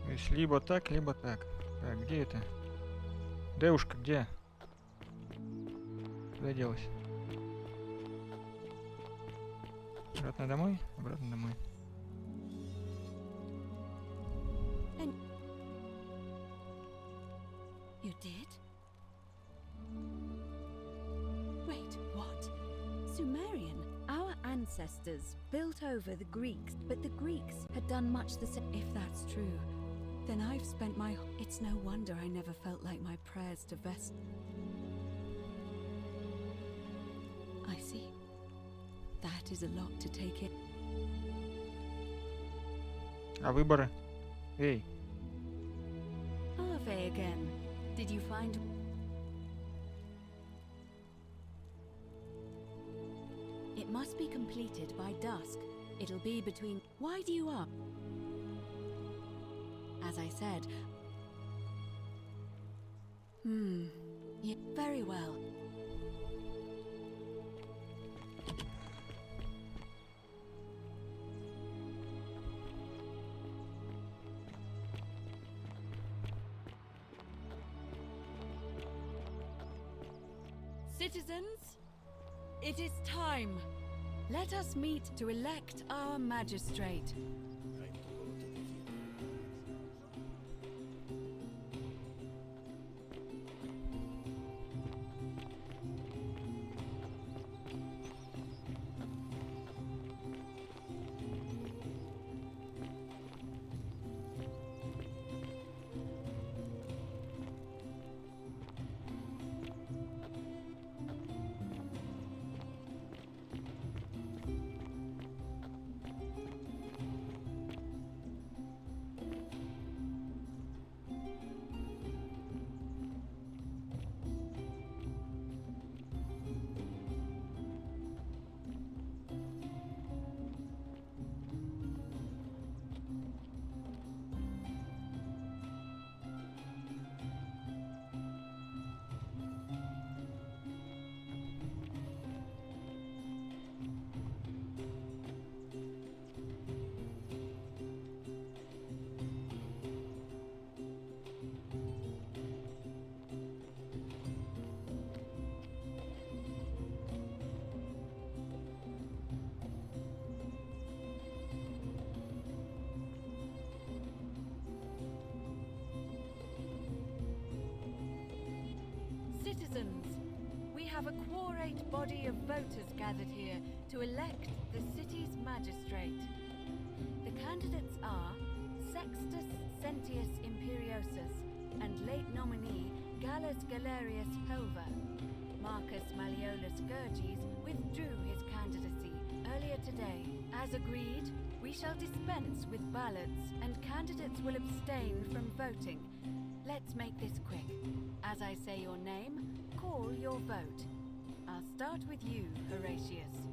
То есть либо так, либо так. Так, где это? Девушка, где? Куда делась? Обратно домой? Обратно домой. And you did? Wait, what? Sumerian? Our ancestors built over the Greeks, but the Greeks had done much the same. If that's true, then I've spent my... It's no wonder I never felt like my prayers to Vest... I see. That is a lot to take in. А выборы? Эй. Ave again. Did you find... It must be completed by dusk. It'll be between... Why do you up? As I said... Yeah, very well. Citizens, it is time. Let us meet to elect our magistrate. Citizens, we have a quorate body of voters gathered here to elect the city's magistrate. The candidates are Sextus Sentius Imperiosus and late nominee Gallus Galerius Helver. Marcus Malleolus Gurges withdrew his candidacy earlier today. As agreed, we shall dispense with ballots and candidates will abstain from voting. Let's make this quick. As I say your name, call your vote. I'll start with you, Horatius.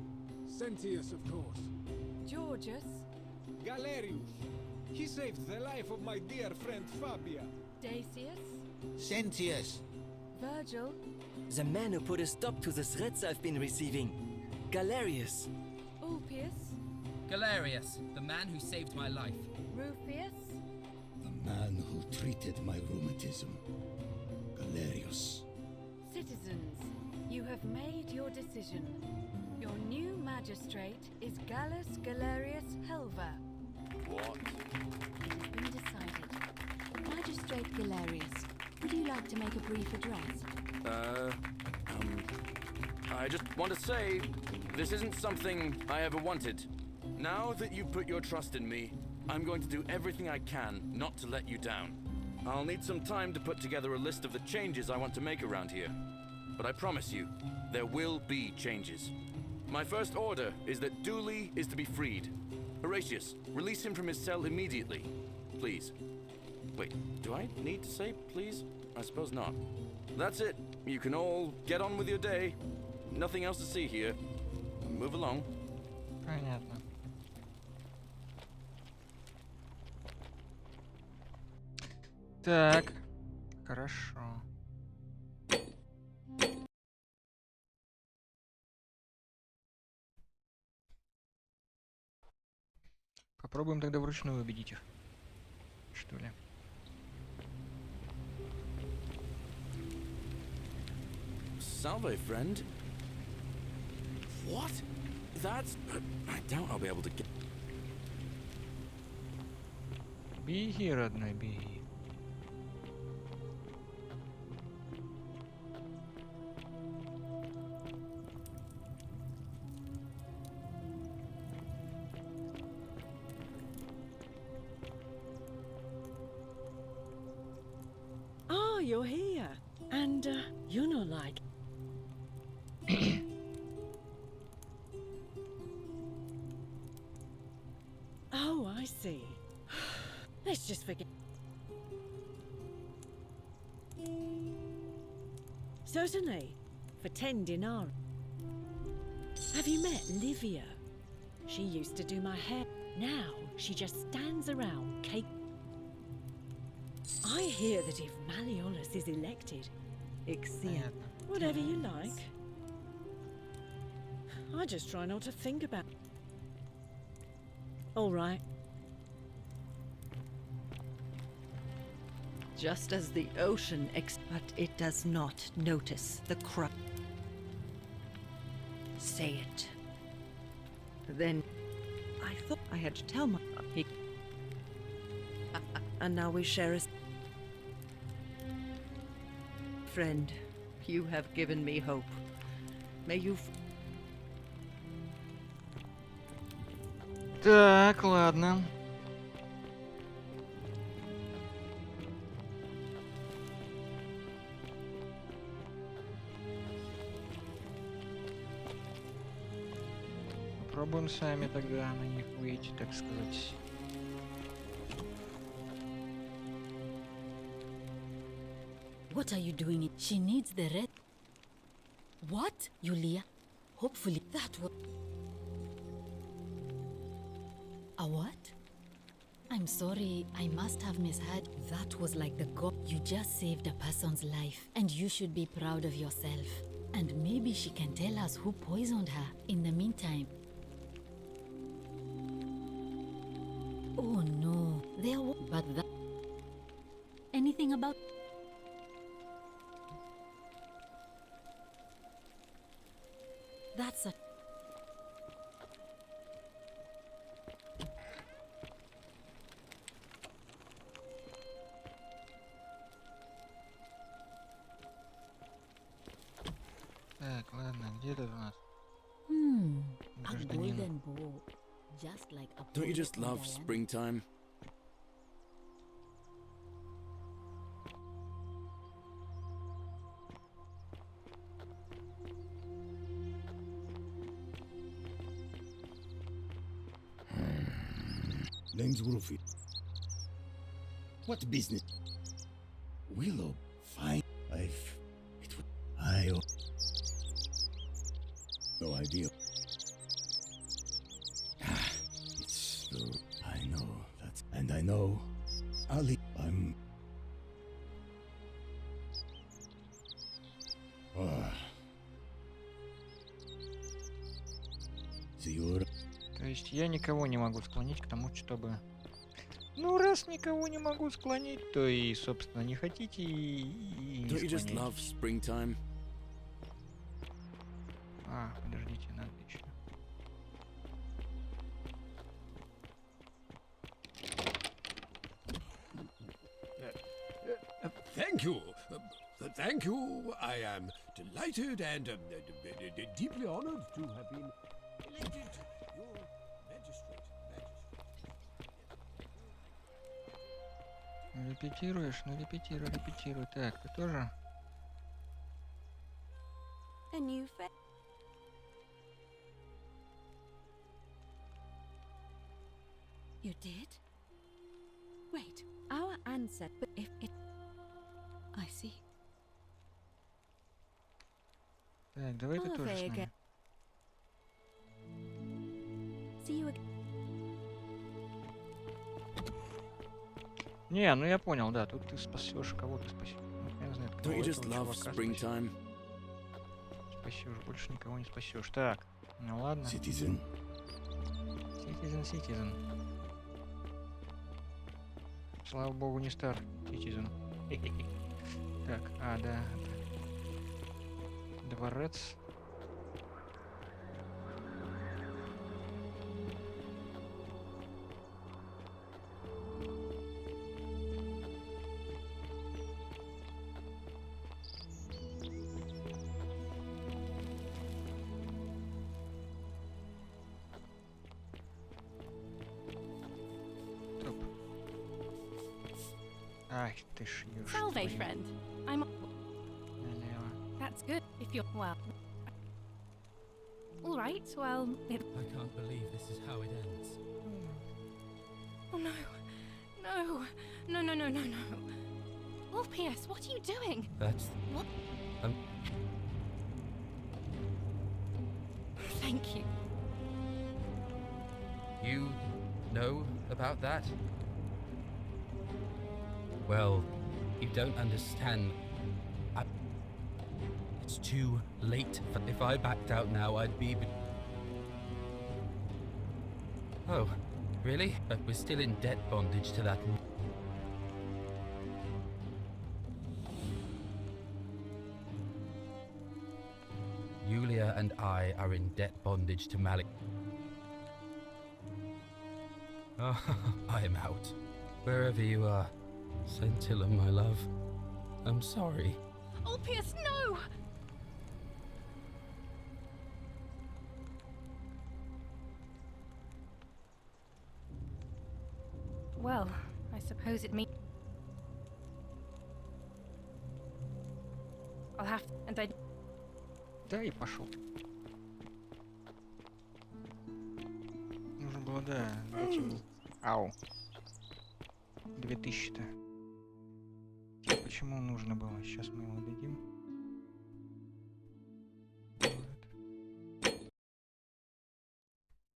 Sentius, of course. Georgius. Galerius. He saved the life of my dear friend Fabia. Dacius. Sentius. Virgil. The man who put a stop to the threats I've been receiving. Galerius. Ulpius. Galerius, the man who saved my life. Rufius. The man who treated my rheumatism. Galerius. Citizens, you have made your decision. Your new magistrate is Gallus Galerius Helver. What? It has been decided. Magistrate Galerius, would you like to make a brief address? I just want to say, this isn't something I ever wanted. Now that you've put your trust in me, I'm going to do everything I can not to let you down. I'll need some time to put together a list of the changes I want to make around here. But I promise you, there will be changes. My first order is that Dooley is to be freed. Horatius, release him from his cell immediately. Please. Wait, do I need to say please? I suppose not. That's it. You can all get on with your day. Nothing else to see here. Move along. Понятно. Так, хорошо. Попробуем тогда вручную убедить их, что ли. Salve, friend. What? That's... I doubt I'll be able to get... Беги, родной, беги. Oh, you're here. And, you're not like... Oh, I see. Let's just forget... Certainly. For 10 dinar. Have you met Livia? She used to do my hair. Now, she just stands around, cake... I hear that if Malleolus is elected, Ixion, whatever you like. I just try not to think about... All right. Just as the ocean but it does not notice the crop. Say it. Then I thought I had to tell my... and now we share a... Friend, you have given me hope. May you... Так, ладно. Попробуем сами тогда на них выйти, так сказать. What are you doing? She needs the red. What, Yulia? Hopefully that will... A what? I'm sorry, I must have misheard. That was like the god. You just saved a person's life, and you should be proud of yourself. And maybe she can tell us who poisoned her. In the meantime... Oh no, there was... But that... Anything about... That's a... Так, ладно, где тут у нас? A Гражданин. golden bow. Just like a... Don't you just poet in love Diana. springtime? Name's Wolfie. What business? Willow, fine. No idea. It's so... I know that. And I know... Ali, I'm... То есть я никого не могу склонить к тому, чтобы... Ну, раз никого не могу склонить, то и, собственно, не хотите и не Don't you just love склоняйтесь. springtime? А, подождите, надо еще. Thank you. Thank you. I am delighted and deeply honored to have been elected your magistrate. Репетируешь? Ну репетируй, репетируй. Так, ты тоже? A new fa- You did? Wait, our ancestor. But if it. I see. Так, давай ты тоже с Побег. нами. See you again. Не, ну я понял, да, тут ты спасешь, кого ты спасешь. Ну, хрен знает, кого Don't you just этого love чувака springtime? спасешь, больше никого не спасешь. Так, ну ладно. Citizen. Citizen. Слава богу, не стар. Citizen. Так, да. Дворец. Ах ты ж, ёшки Salve, твои. friend. I'm. Налево. That's good if you're well. All right. Well, it. I can't believe this is how it ends. Oh no, no. Oh, P.S. What are you doing? That's. What? Um. Thank you. You know about that? Well, you don't understand. It's too late. If I backed out now, I'd be. Oh, really? But we're still in debt bondage to that. Yulia and I are in debt bondage to Malik. Oh, I am out. Wherever you are, Scintilla, my love. I'm sorry. Oh, P.S. No. Well, I suppose it means I'll have to, and I. Да, и пошел. Нужно было, да, дать ему. Ау. 2000-то. Почему нужно было? Сейчас мы ему дадим. Вот.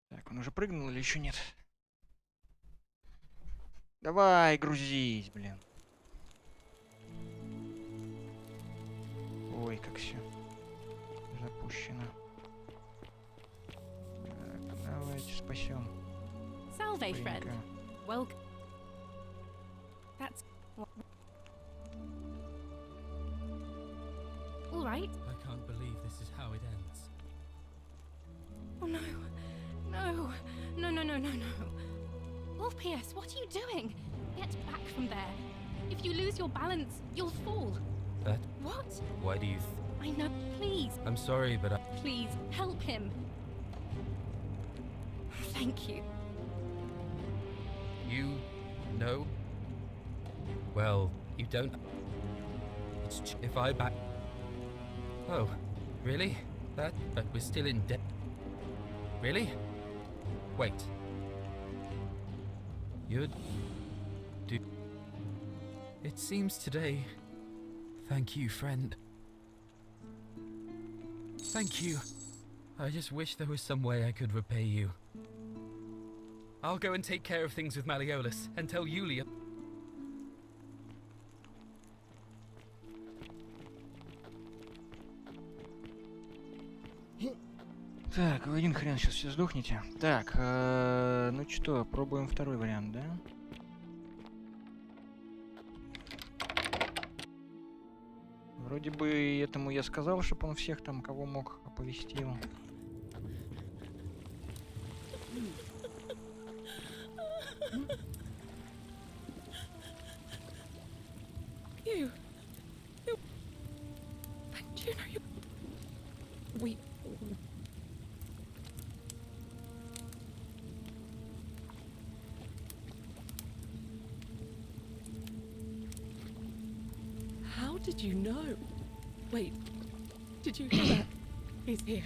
Так, он уже прыгнул или еще нет? Давай, грузись, блин. Ой, как все запущено. Так, давайте спасем. Salve, friend. Well. That's. All right. I can't believe this is how it ends. Oh no. Oh, P.S. What are you doing? Get back from there. If you lose your balance, you'll fall. That. What? Why do you? I know. Please. I'm sorry, but I. Please help him. Thank you. You know? Well, you don't. It's if I back. Oh, really? That? But we're still in debt. Really? Wait. You'd do. It seems today. Thank you, friend. Thank you. I just wish there was some way I could repay you. I'll go and take care of things with Malleolus and tell Yulia. Так, в один хрен сейчас все сдохнете. Так, ну что, пробуем второй вариант, да? Вроде бы этому я сказал, чтобы он всех там, кого мог, оповестил. You. Do you know you? We. What did you know? Wait, did you hear that? He's here.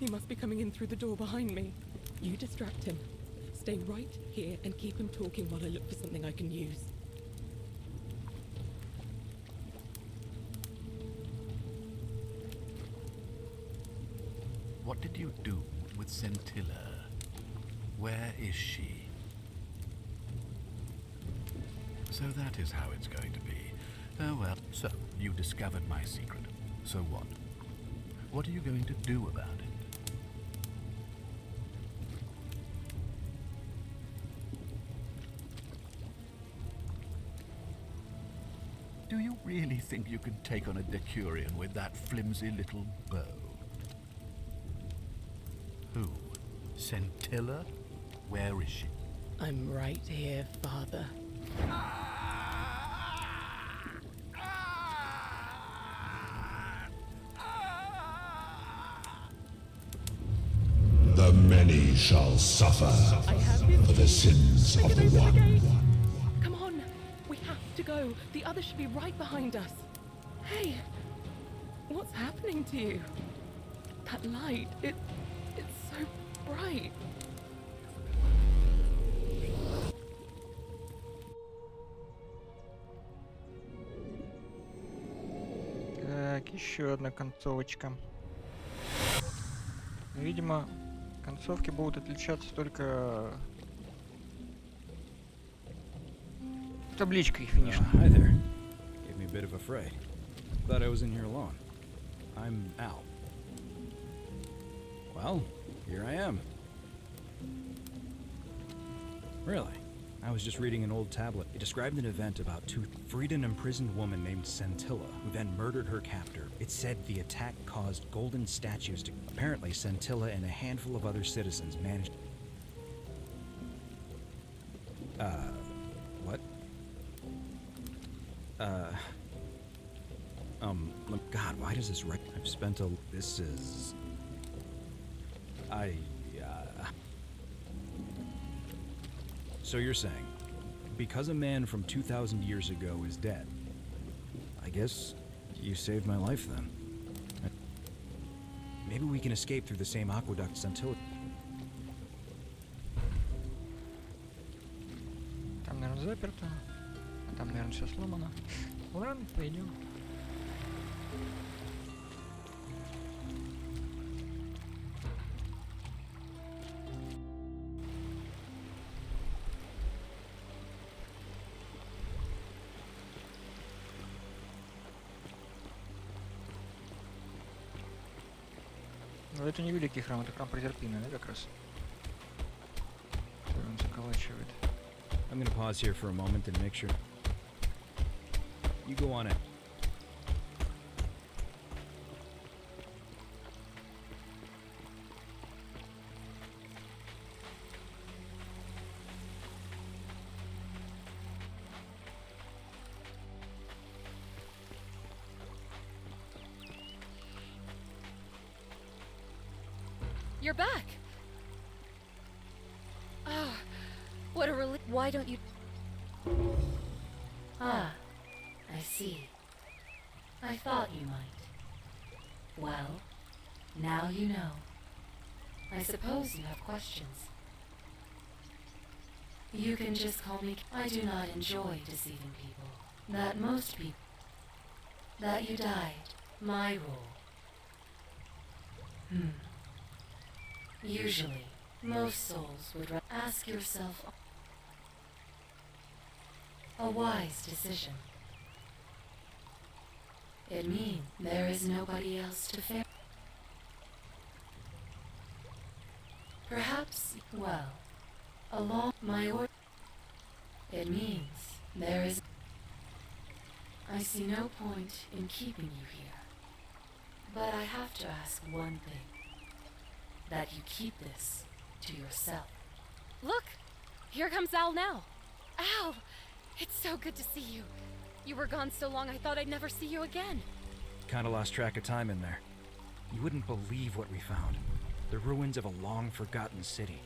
He must be coming in through the door behind me. You distract him. Stay right here and keep him talking while I look for something I can use. What did you do with Scintilla? Where is she? So that is how it's going to be. Oh well. So, you discovered my secret. So what? What are you going to do about it? Do you really think you can take on a Decurion with that flimsy little bow? Who? Scintilla? Where is she? I'm right here, Father. The many shall suffer for the sins of the one. Come on, we have to go. The others should be right behind us. Hey, what's happening to you? That light, it's so bright. Так, еще одна концовочка. Видимо, концовки будут отличаться только табличкой финишной. Hi there. Gave me a bit of a fright. Thought I was in here alone. I'm Al. Well, here I am. Really? I was just reading an old tablet. It described an event about freed an imprisoned woman named Scintilla, who then murdered her captor. It said the attack caused golden statues to... Apparently, Scintilla and a handful of other citizens managed... What? God, why does this I've spent a... This is... So you're saying, because a man from 2,000 years ago is dead, I guess you saved my life then. Maybe we can escape through the same aqueduct Scintilla. Там, наверное, заперто. А там, наверное, все сломано. Ладно, пойдем. Но это не великий храм, это храм Прозерпины, да, как раз? Который он заколачивает. I'm gonna pause here for a moment and make sure. You go on it. You're back! Ah, what a relief. Why don't you... Ah, I see. I thought you might. Well, now you know. I suppose you have questions. You can just call me... I do not enjoy deceiving people. That most people... That you died. My rule. Usually, most souls would ask yourself a wise decision. It means there is nobody else to fear. Perhaps, well, along my order. It means there is... I see no point in keeping you here. But I have to ask one thing. That you keep this to yourself. Look! Here comes Al now. Al! It's so good to see you. You were gone so long I thought I'd never see you again. Kinda lost track of time in there. You wouldn't believe what we found. The ruins of a long-forgotten city.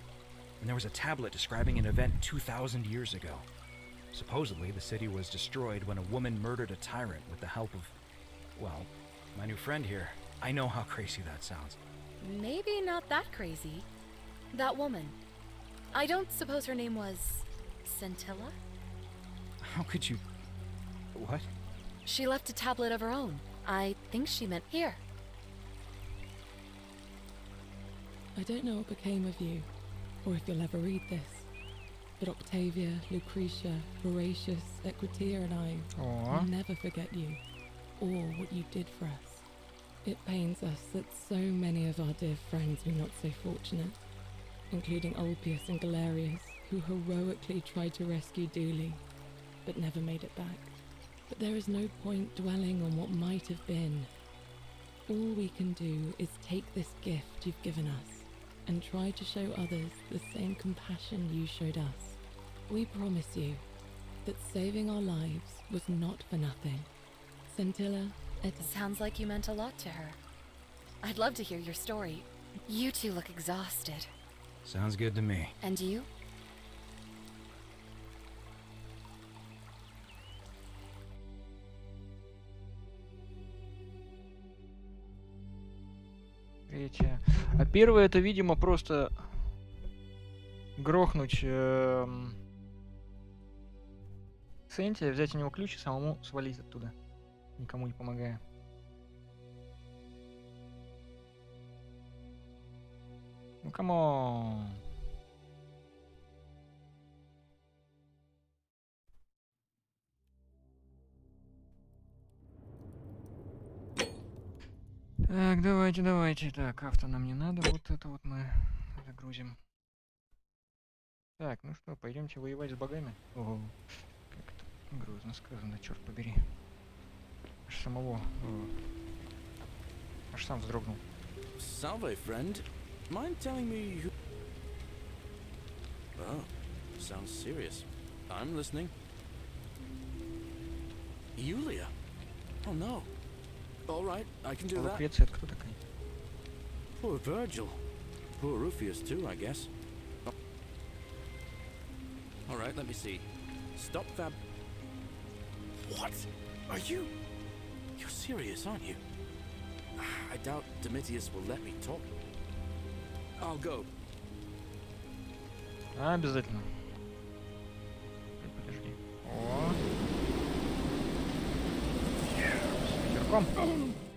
And there was a tablet describing an event 2,000 years ago. Supposedly, the city was destroyed when a woman murdered a tyrant with the help of, well, my new friend here. I know how crazy that sounds. Maybe not that crazy. That woman. I don't suppose her name was Scintilla? How could you... What? She left a tablet of her own. I think she meant here. I don't know what became of you, or if you'll ever read this, but Octavia, Lucretia, Horatius, Equitia and I will never forget you, or what you did for us. It pains us that so many of our dear friends were not so fortunate, including Ulpius and Galerius, who heroically tried to rescue Dooley, but never made it back. But there is no point dwelling on what might have been. All we can do is take this gift you've given us and try to show others the same compassion you showed us. We promise you that saving our lives was not for nothing. Scintilla, Sounds like you meant a lot to her. I'd love to hear your story. You two look exhausted. Sounds good to me. And you? Третье. А первое это, видимо, просто грохнуть Сентия, взять у него ключ и самому свалить оттуда, никому не помогая. Ну, камон. Так, давайте. Так, авто нам не надо. Вот это вот мы загрузим. Так, ну что, пойдемте воевать с богами. Ого, как это грозно сказано, черт побери. Аж самого... аж сам вздрогнул. Salve, friend. Mind telling me who... Oh, sounds serious. I'm listening. Yulia? Oh no. All right, I can do that. Лукреция, это кто такая? Poor Virgil. Poor Rufius too, I guess. Oh. All right, let me see. Stop fab... What? Are you... You're serious, aren't you? I doubt Domitius will let me talk. I'll go. Обязательно. Подожди. О. С ветерком.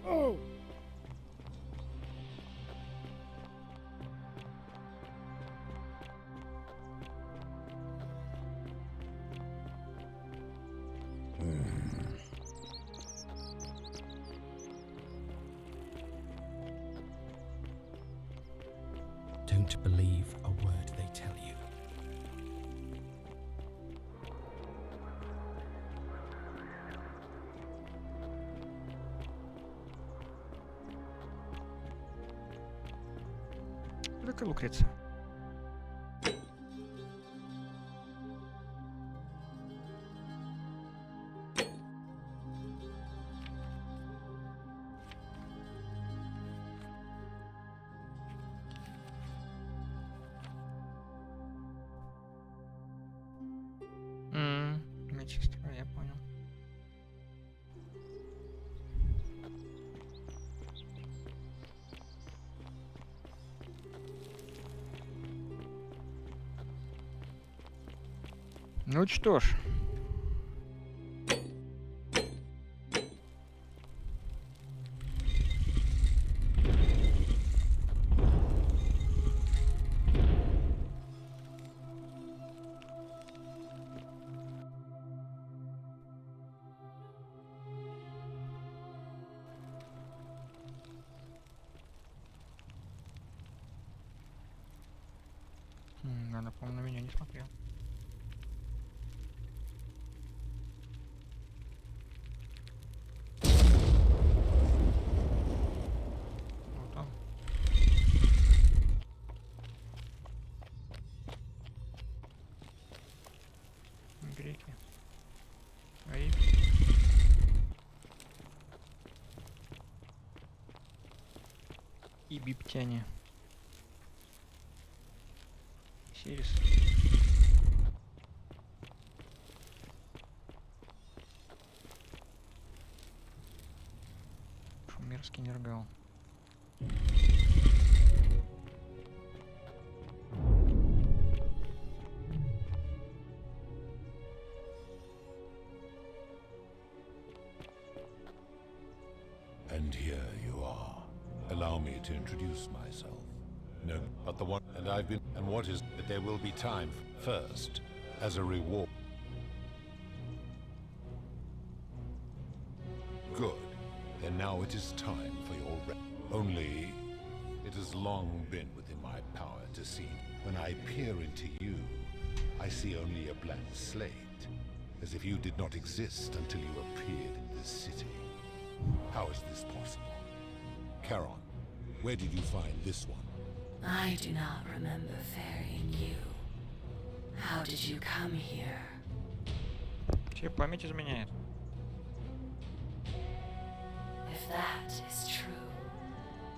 Don't believe a word they tell you. Это Лукреция. Медсестра, я понял. Ну что ж. Она, по-моему, на меня не смотрела. Вот он. Греки. Ай. И биптяне. Сирис. Скиннергал. And here you are. Allow me to introduce myself. No, but the one, and I've been, and what is, that there will be time first, as a reward. Good. Then now it is time for your only, it has long been within my power to see. When I peer into you, I see only a blank slate, as if you did not exist until you appeared in this city. How is this possible? Charon, where did you find this one? I do not remember ferrying you. How did you come here? Тебе память изменяет. If that is true,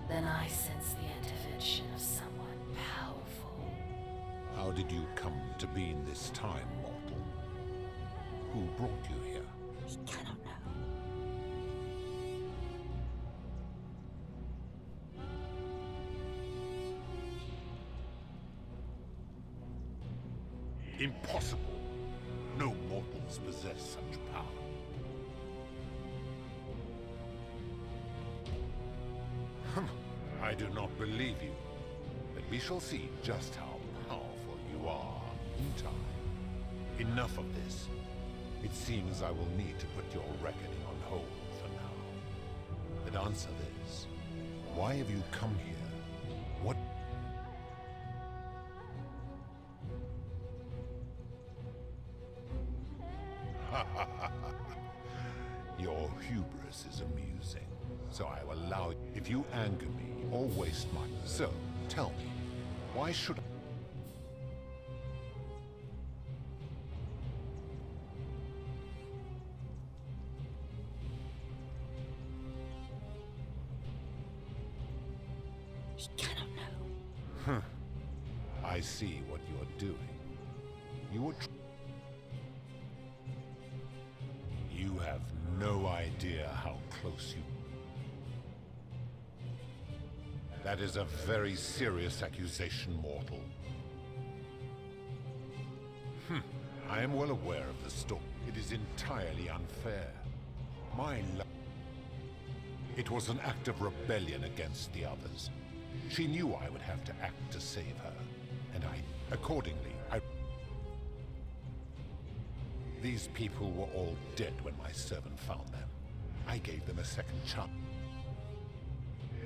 then I sense the intervention of someone powerful. How did you come to be in this time, mortal? Who brought you here? I don't know. Impossible. No mortals possess such power. I do not believe you, but we shall see just how powerful you are in time. Enough of this. It seems I will need to put your reckoning on hold for now. But answer this. Why have you come here? What? Your hubris is amusing, so I will allow it. If you anger me or waste my... So, tell me, why should I... I see what you're doing. You are... You have no idea how close you... That is a very serious accusation, mortal. I am well aware of the story. It is entirely unfair. My love... It was an act of rebellion against the others. She knew I would have to act to save her, and accordingly, These people were all dead when my servant found them. I gave them a second chance.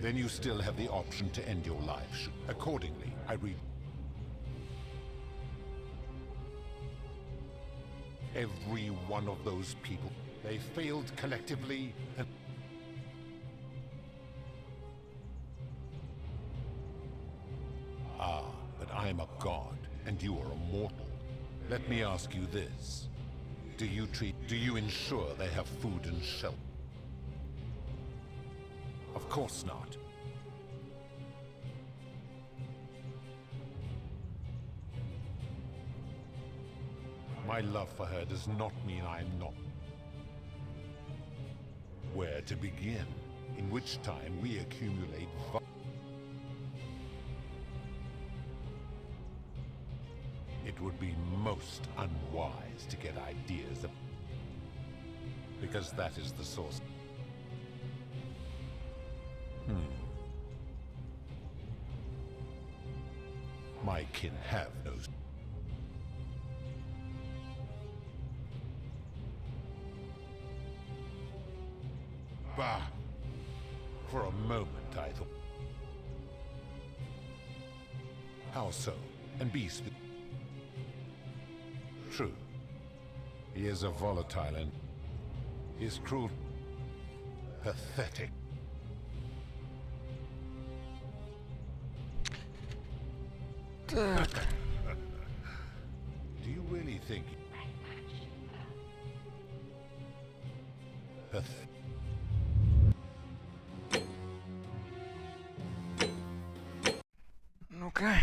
Then you still have the option to end your life. Accordingly, I read... Every one of those people, they failed collectively and... Ah, but I'm a god, and you are a mortal. Let me ask you this. Do you ensure they have food and shelter? Of course not. My love for her does not mean I'm not. Where to begin? In which time we accumulate It would be most unwise to get ideas of... Because that is the source. My kin have no... Bah! For a moment I thought... How so? And be true. He is a volatile and... His cruel... Pathetic. Do you really think... Ну-ка.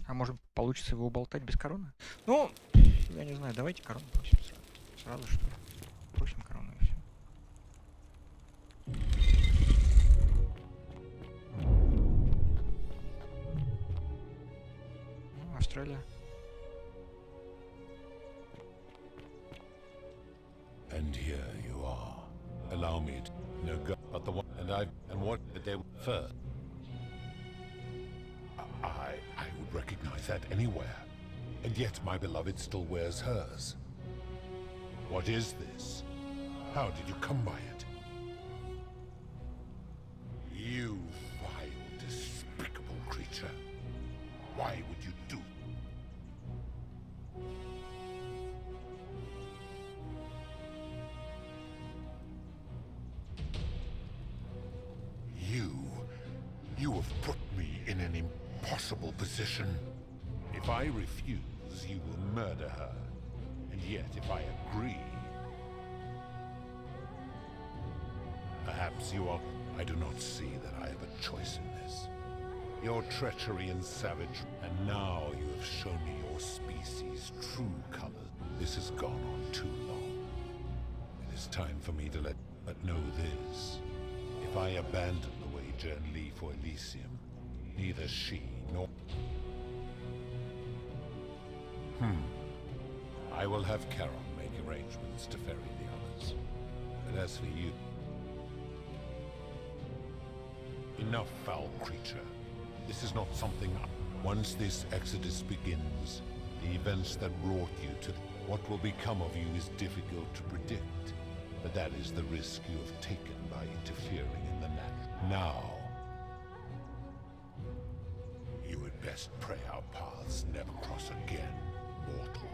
А может получится его уболтать без короны? Ну, я не знаю, давайте корону просим сразу, что ли. Просим корону и все. Australia. And here you are. Allow me to no go, but the one and what did they first? I would recognize that anywhere, and yet my beloved still wears hers. What is this? How did you come by it? You vile, despicable creature. Why would you do? You have put me in an impossible position. If I refuse, you will murder her. And yet, if I agree... Perhaps you are... I do not see that I have a choice in this. Your treachery and savage, and now you have shown me your species' true colors. This has gone on too long. It is time for me to let... But know this. If I abandon the wager and leave for Elysium, neither she nor... I will have Charon make arrangements to ferry the others. But as for you... Enough, foul creature. This is not something... Once this exodus begins, the events that brought you to... What will become of you is difficult to predict. But that is the risk you have taken by interfering in the natural. Now, you had best pray our paths never cross again, mortal.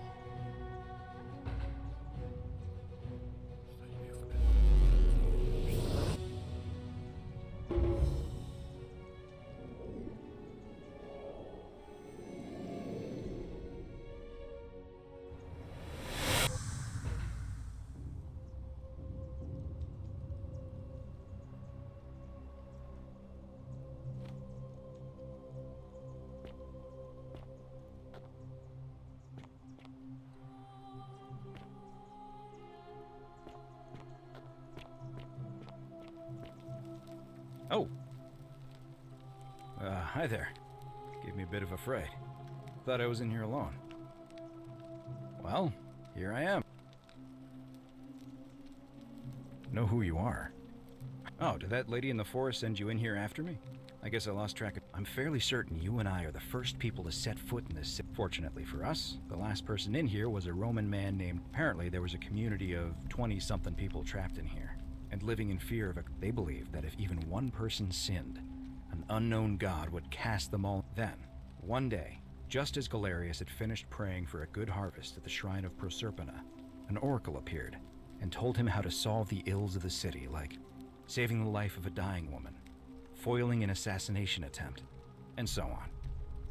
Oh. Hi there. Gave me a bit of a fright. Thought I was in here alone. Well, here I am. Know who you are. Oh, did that lady in the forest send you in here after me? I guess I lost track of... I'm fairly certain you and I are the first people to set foot in this city. Fortunately for us, the last person in here was a Roman man named... Apparently, there was a community of 20-something people trapped in here. And living in fear of a... They believed that if even one person sinned, an unknown god would cast them all. Then, one day, just as Galerius had finished praying for a good harvest at the shrine of Proserpina, an oracle appeared and told him how to solve the ills of the city, like saving the life of a dying woman, foiling an assassination attempt, and so on.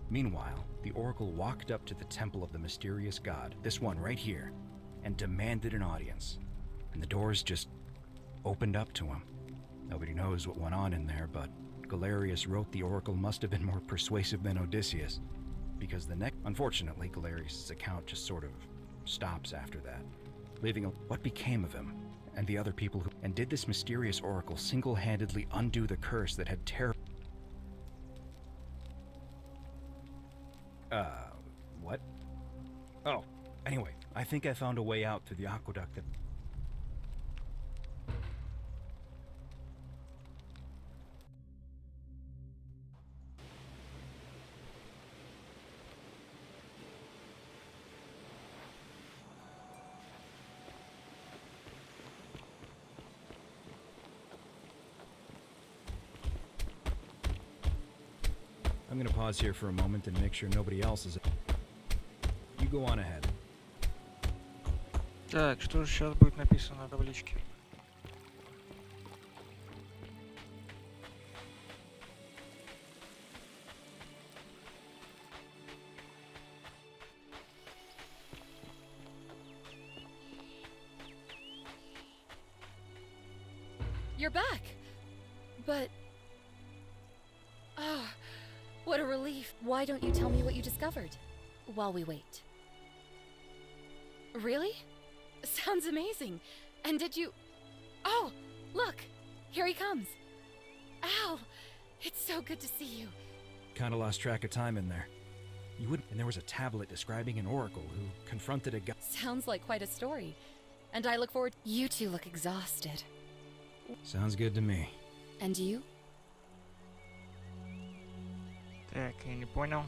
Meanwhile, the oracle walked up to the temple of the mysterious god, this one right here, and demanded an audience. And the doors just opened up to him. Nobody knows what went on in there, but Galerius wrote the oracle must have been more persuasive than Odysseus, because the next... Unfortunately, Galerius' account just sort of stops after that, leaving what became of him and the other people who... And did this mysterious oracle single-handedly undo the curse that had what? Oh, anyway, I think I found a way out through the aqueduct that... I'm gonna pause here for a moment and make sure nobody else is... You go on ahead. Так, что же сейчас будет написано на табличке? You're back! But... Oh, what a relief. Why don't you tell me what you discovered while we wait? Really? Sounds amazing. And did you... Oh, look! Here he comes. Al! It's so good to see you. Kinda lost track of time in there. You wouldn't. And there was a tablet describing an oracle who confronted a guy. Sounds like quite a story. And I look forward. You two look exhausted. Sounds good to me. And you? Так, я не понял.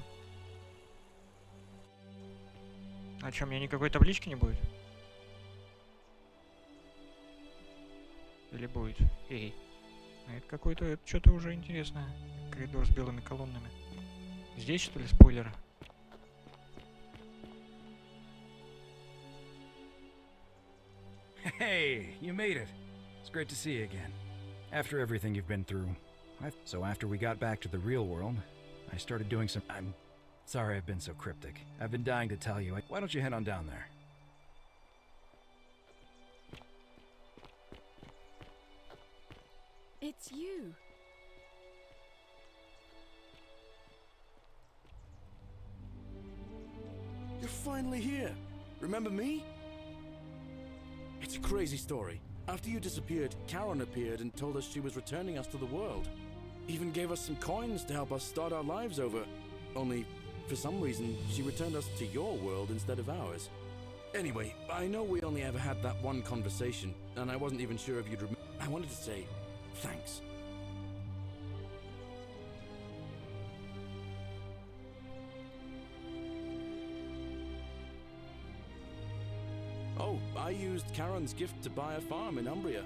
А чё, у меня никакой таблички не будет? Или будет? Эй. А это какой-то, это что-то уже интересное. Коридор с белыми колоннами. Здесь, что ли, спойлеры? Hey, you made it. It's great to see you again. After everything you've been through. So after we got back to the real world, I started doing some... I'm sorry I've been so cryptic. I've been dying to tell you. Why don't you head on down there? It's you. You're finally here. Remember me? It's a crazy story. After you disappeared, Karen appeared and told us she was returning us to the world. Even gave us some coins to help us start our lives over. Only, for some reason, she returned us to your world instead of ours. Anyway, I know we only ever had that one conversation, and I wasn't even sure if you'd remember. I wanted to say thanks. Oh, I used Karen's gift to buy a farm in Umbria.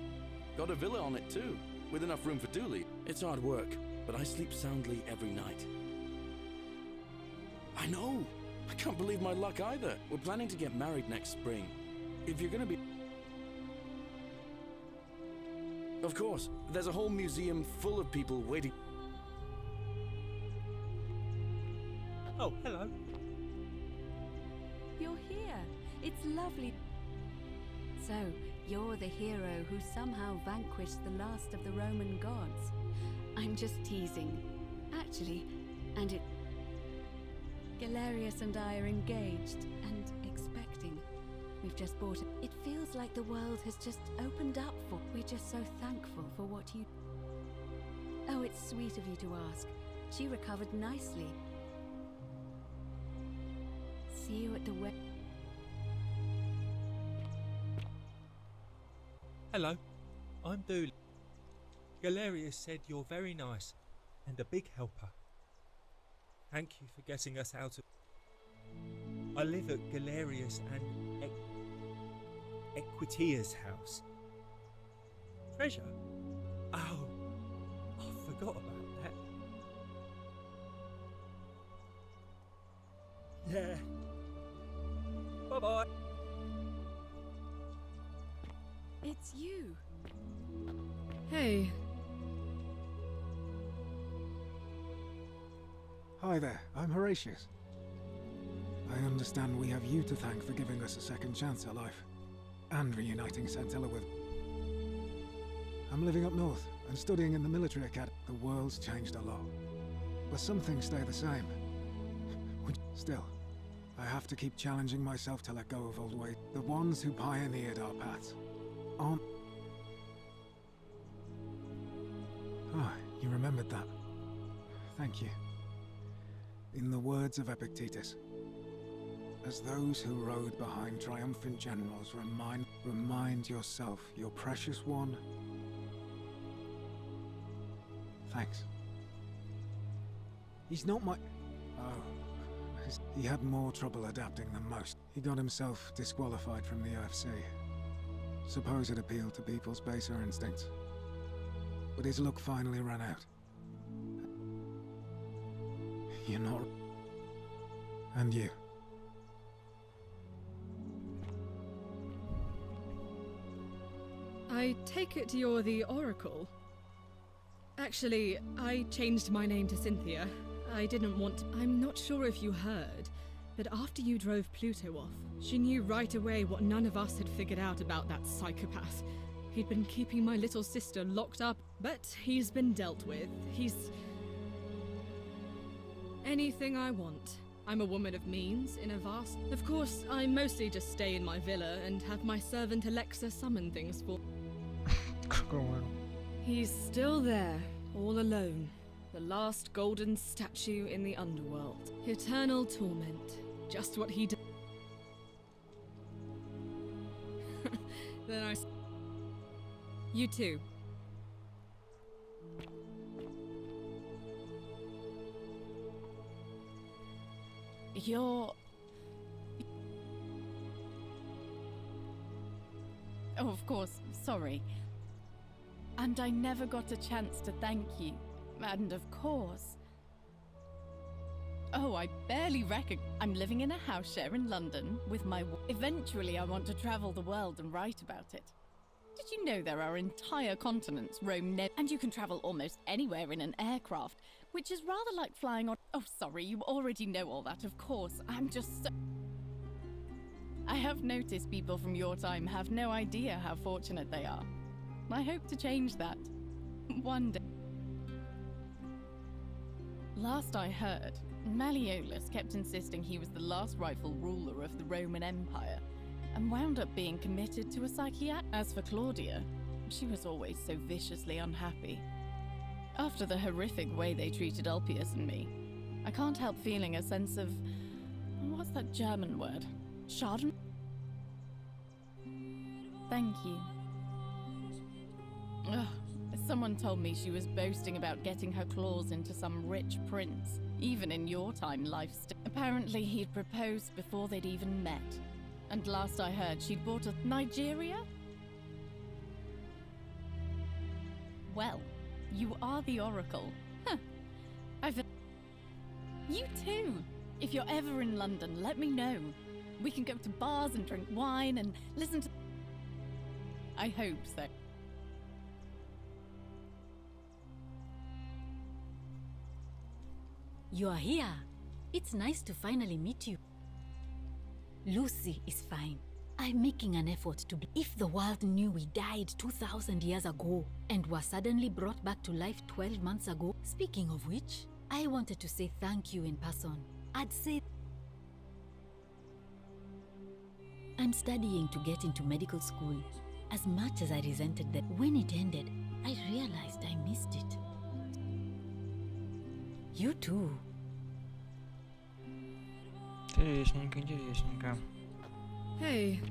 Got a villa on it too, with enough room for Dooley. It's hard work, but I sleep soundly every night. I know! I can't believe my luck either. We're planning to get married next spring. If you're gonna be... Of course, there's a whole museum full of people waiting. Oh, hello. You're here. It's lovely. So, you're the hero who somehow vanquished the last of the Roman gods. I'm just teasing. Actually, and it... Galerius and I are engaged and expecting. We've just bought it. It feels like the world has just opened up for... We're just so thankful for what you... Oh, it's sweet of you to ask. She recovered nicely. See you at the wedding. Hello, I'm Dooley. Galerius said you're very nice and a big helper. Thank you for getting us out of... I live at Galerius and Equitia's house. Treasure? Oh, I forgot about that. Yeah. Bye-bye. It's you. Hey. Hi there, I'm Horatius. I understand we have you to thank for giving us a second chance at life, and reuniting Centilla with... I'm living up north, and studying in the military academy. The world's changed a lot, but some things stay the same. Still, I have to keep challenging myself to let go of old ways. The ones who pioneered our paths aren't... Ah, you remembered that. Thank you. In the words of Epictetus, as those who rode behind triumphant generals remind yourself, your precious one. Thanks. He's not my... Oh. He had more trouble adapting than most. He got himself disqualified from the UFC. Suppose it appealed to people's baser instincts. But his luck finally ran out. You're not... And you. I take it you're the Oracle. Actually, I changed my name to Cynthia. I didn't want to... I'm not sure if you heard, but after you drove Pluto off, she knew right away what none of us had figured out about that psychopath. He'd been keeping my little sister locked up, but he's been dealt with. He's... anything I want. I'm a woman of means, in a vast... Of course, I mostly just stay in my villa and have my servant Alexa summon things for... He's still there, all alone. The last golden statue in the underworld. Eternal torment. Just what he did. Then You too. You're... Oh, of course, sorry. And I never got a chance to thank you. And of course... Oh, I barely I'm living in a house share in London with my... Eventually, I want to travel the world and write about it. Did you know there are entire continents roam and you can travel almost anywhere in an aircraft, which is rather like flying on... Oh, sorry, you already know all that, of course. I'm just so... I have noticed people from your time have no idea how fortunate they are. I hope to change that. One day. Last I heard, Malleolus kept insisting he was the last rightful ruler of the Roman Empire, and wound up being committed to a psychiatrist. As for Claudia, she was always so viciously unhappy. After the horrific way they treated Ulpius and me, I can't help feeling a sense of... What's that German word? Schaden? Thank you. Ugh, someone told me she was boasting about getting her claws into some rich prince. Even in your time, apparently he'd proposed before they'd even met. And last I heard, she'd bought a... Nigeria? Well, you are the Oracle. Huh. You too! If you're ever in London, let me know. We can go to bars and drink wine and listen to... I hope so. You are here. It's nice to finally meet you. Lucy is fine. I'm making an effort to be. If the world knew we died 2,000 years ago and were suddenly brought back to life 12 months ago, speaking of which, I wanted to say thank you in person. I'd say I'm studying to get into medical school. As much as I resented that, when it ended, I realized I missed it. You too. Интересненько, интересненько. Hey.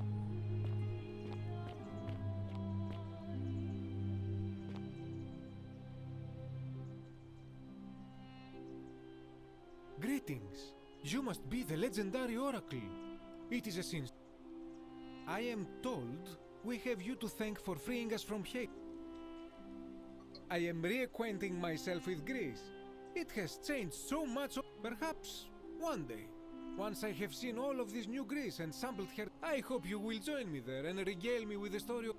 Greetings. You must be the legendary Oracle. It is a sin. I am told we have you to thank for freeing us from hate. I am reacquainting myself with Greece. It has changed so much. Perhaps one day, once I have seen all of this new Greece and sampled her, I hope you will join me there and regale me with the story of...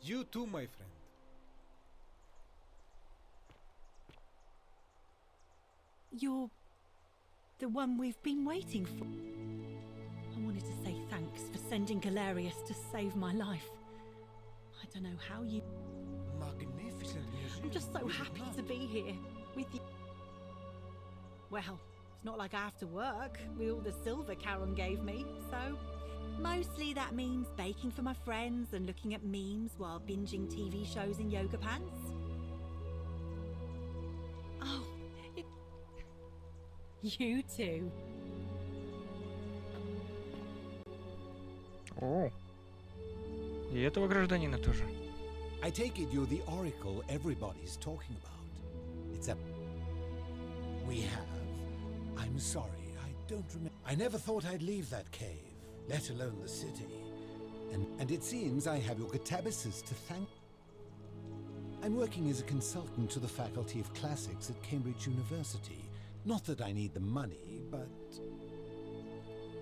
You too, my friend. You're the one we've been waiting for. I wanted to say thanks for sending Galerius to save my life. I don't know how you... Magnificent museum. I'm just so happy to be here with you. Well, it's not like I have to work with all the silver Charon gave me, so... Mostly that means baking for my friends and looking at memes while binging TV shows in yoga pants. Oh, you too. О, и этого гражданина тоже. I take it you're the oracle everybody's talking about. It's a... We have. I'm sorry, I don't remember. I never thought I'd leave that cave, let alone the city. And it seems I have your catabasis to thank. I'm working as a consultant to the Faculty of Classics at Cambridge University. Not that I need the money, but...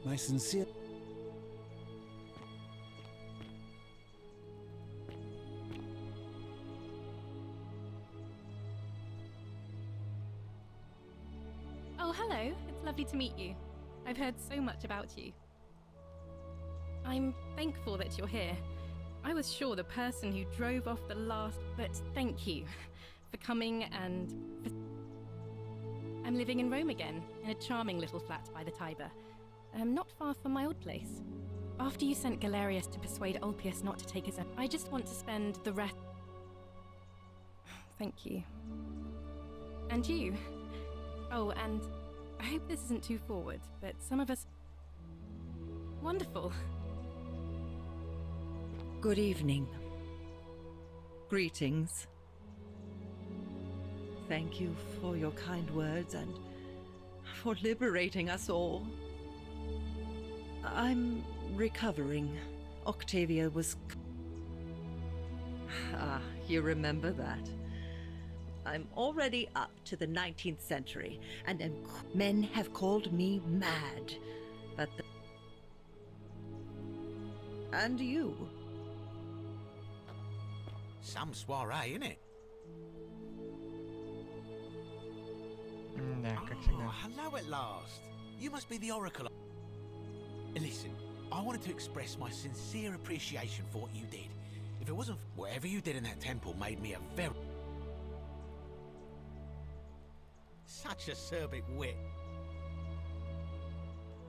my sincere... Oh, hello. It's lovely to meet you. I've heard so much about you. I'm thankful that you're here. I was sure the person who drove off the last... But thank you for coming and... I'm living in Rome again, in a charming little flat by the Tiber. Not far from my old place. After you sent Galerius to persuade Ulpius not to take his own, I just want to spend the rest... Thank you. And you. Oh, and I hope this isn't too forward, but some of us... Wonderful. Good evening. Greetings. Thank you for your kind words and for liberating us all. I'm recovering. Octavia was... Ah, you remember that. I'm already up to the 19th century, and men have called me mad. But and you? Some soiree, innit? Да, как всегда. Oh, hello at last. You must be the Oracle. Listen, I wanted to express my sincere appreciation for what you did. If it wasn't... Whatever you did in that temple made me a very... Such a acerbic wit.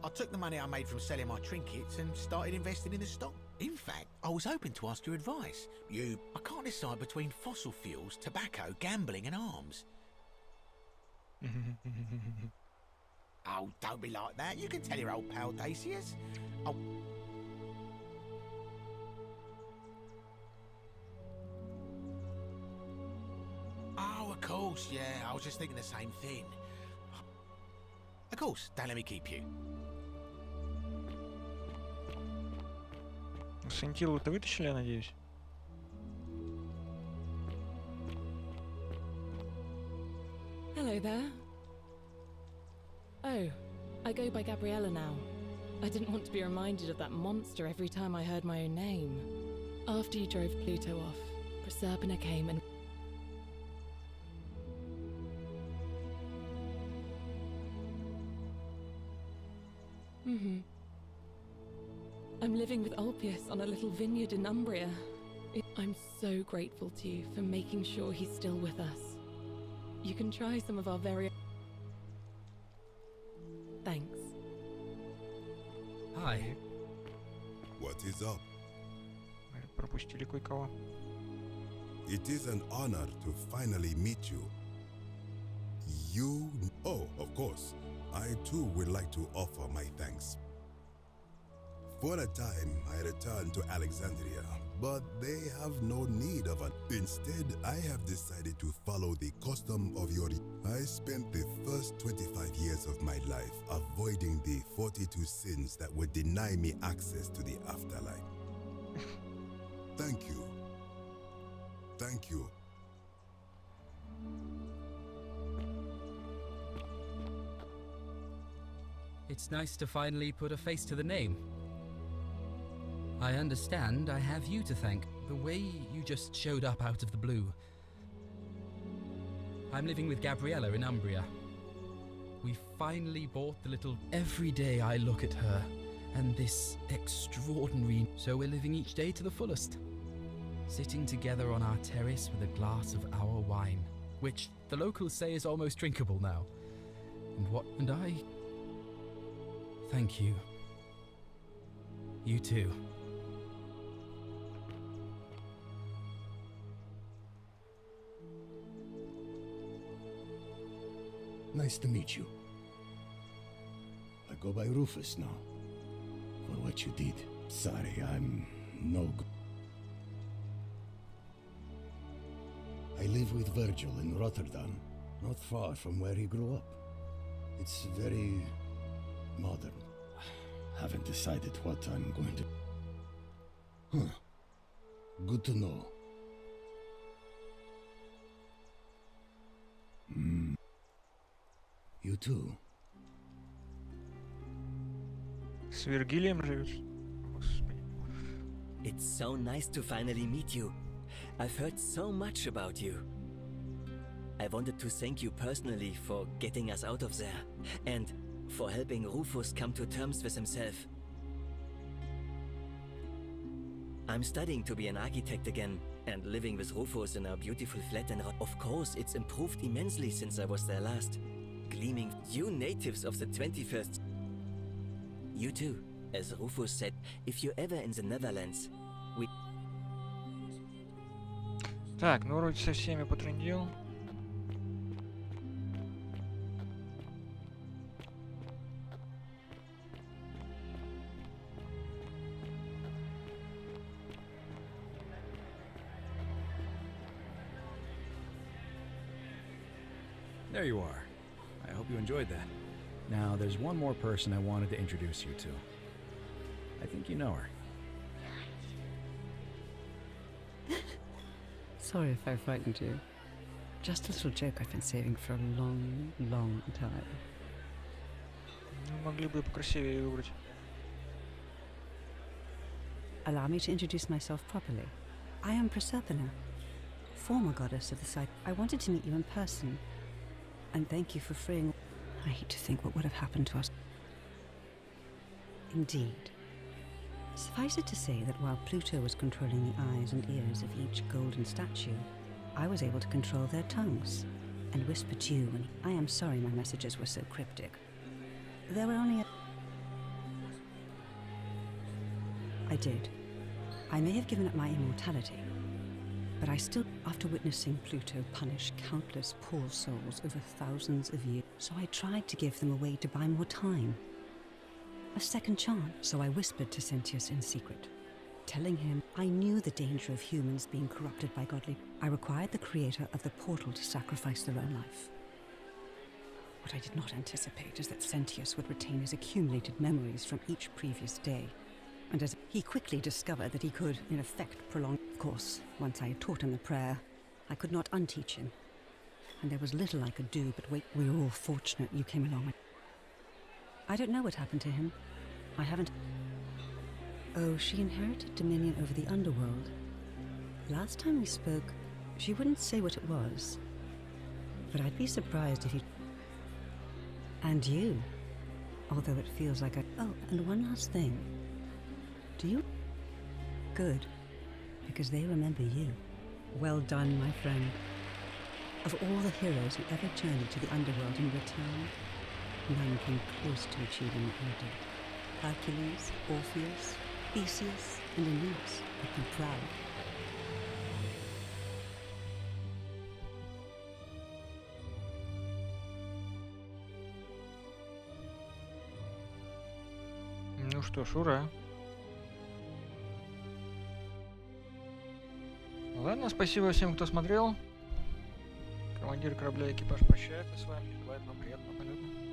I took the money I made from selling my trinkets and started investing in the stock. In fact, I was hoping to ask your advice. I can't decide between fossil fuels, tobacco, gambling and arms. Oh, don't be like that. You can tell your old pal Dacius. Oh. Oh, of course, yeah. I was just thinking the same thing. Of course, don't let me keep you. Сентилу-то вытащили, я надеюсь? Hello there. Oh, I go by Gabriella now. I didn't want to be reminded of that monster every time I heard my own name. After you drove Pluto off, Proserpina came and... I'm living with Ulpius on a little vineyard in Umbria. I'm so grateful to you for making sure he's still with us. You can try some of our very... Thanks. Hi. What is up? Пропустили кое-кого. It is an honor to finally meet you. Oh, of course. I too would like to offer my thanks. For a time, I returned to Alexandria, but they have no need of it. Instead, I have decided to follow the custom of your... I spent the first 25 years of my life avoiding the 42 sins that would deny me access to the afterlife. Thank you. Thank you. It's nice to finally put a face to the name. I understand I have you to thank. The way you just showed up out of the blue. I'm living with Gabriella in Umbria. We finally bought the little... Every day I look at her and this extraordinary... So we're living each day to the fullest. Sitting together on our terrace with a glass of our wine, which the locals say is almost drinkable now. And I... Thank you. You too. Nice to meet you. I go by Rufus now. For what you did. Sorry, I'm no good. I live with Virgil in Rotterdam, not far from where he grew up. It's very modern. Haven't decided what I'm going to... Huh. Good to know. You too. С Вергилием живешь? Господи. It's so nice to finally meet you. I've heard so much about you. I wanted to thank you personally for getting us out of there, and for helping Rufus come to terms with himself. I'm studying to be an architect again, and living with Rufus in our beautiful flat in Of course, it's improved immensely since I was there last. Gleaming, you natives of the 21st... You too, as Rufus said, if you're ever in the Netherlands, we... Так, ну вроде со всеми потрындел. There you are. I hope you enjoyed that. Now, there's one more person I wanted to introduce you to. I think you know her. Sorry if I frightened you. Just a little joke I've been saving for a long, long time. Ну, могли бы покрасивее выбрать. Allow me to introduce myself properly. I am Proserpina, former goddess of the site. I wanted to meet you in person. And thank you for freeing... I hate to think what would have happened to us. Indeed. Suffice it to say that while Pluto was controlling the eyes and ears of each golden statue, I was able to control their tongues, and whisper to you, and I am sorry my messages were so cryptic. There were only I did. I may have given up my immortality, but I still, after witnessing Pluto punish countless poor souls over thousands of years, so I tried to give them a way to buy more time. A second chance. So I whispered to Sentius in secret, telling him I knew the danger of humans being corrupted by godly. I required the creator of the portal to sacrifice their own life. What I did not anticipate is that Sentius would retain his accumulated memories from each previous day. And as he quickly discovered that he could, in effect, prolong... Of course, once I had taught him the prayer, I could not unteach him. And there was little I could do, but wait, we were all fortunate you came along. I don't know what happened to him. I haven't... Oh, she inherited dominion over the underworld. Last time we spoke, she wouldn't say what it was. But I'd be surprised if you... And you. Although it feels like I... Oh, and one last thing. Do you... Good. Because they remember you. Well done, my friend. Of all the heroes who ever journeyed to the underworld in return, none came close to achieving what you did. Hercules, Orpheus, Theseus, and Aeneas would be proud. Ну что ж, ура. Ладно, спасибо всем, кто смотрел. Командир корабля экипаж прощается с вами. Желает вам приятного полета.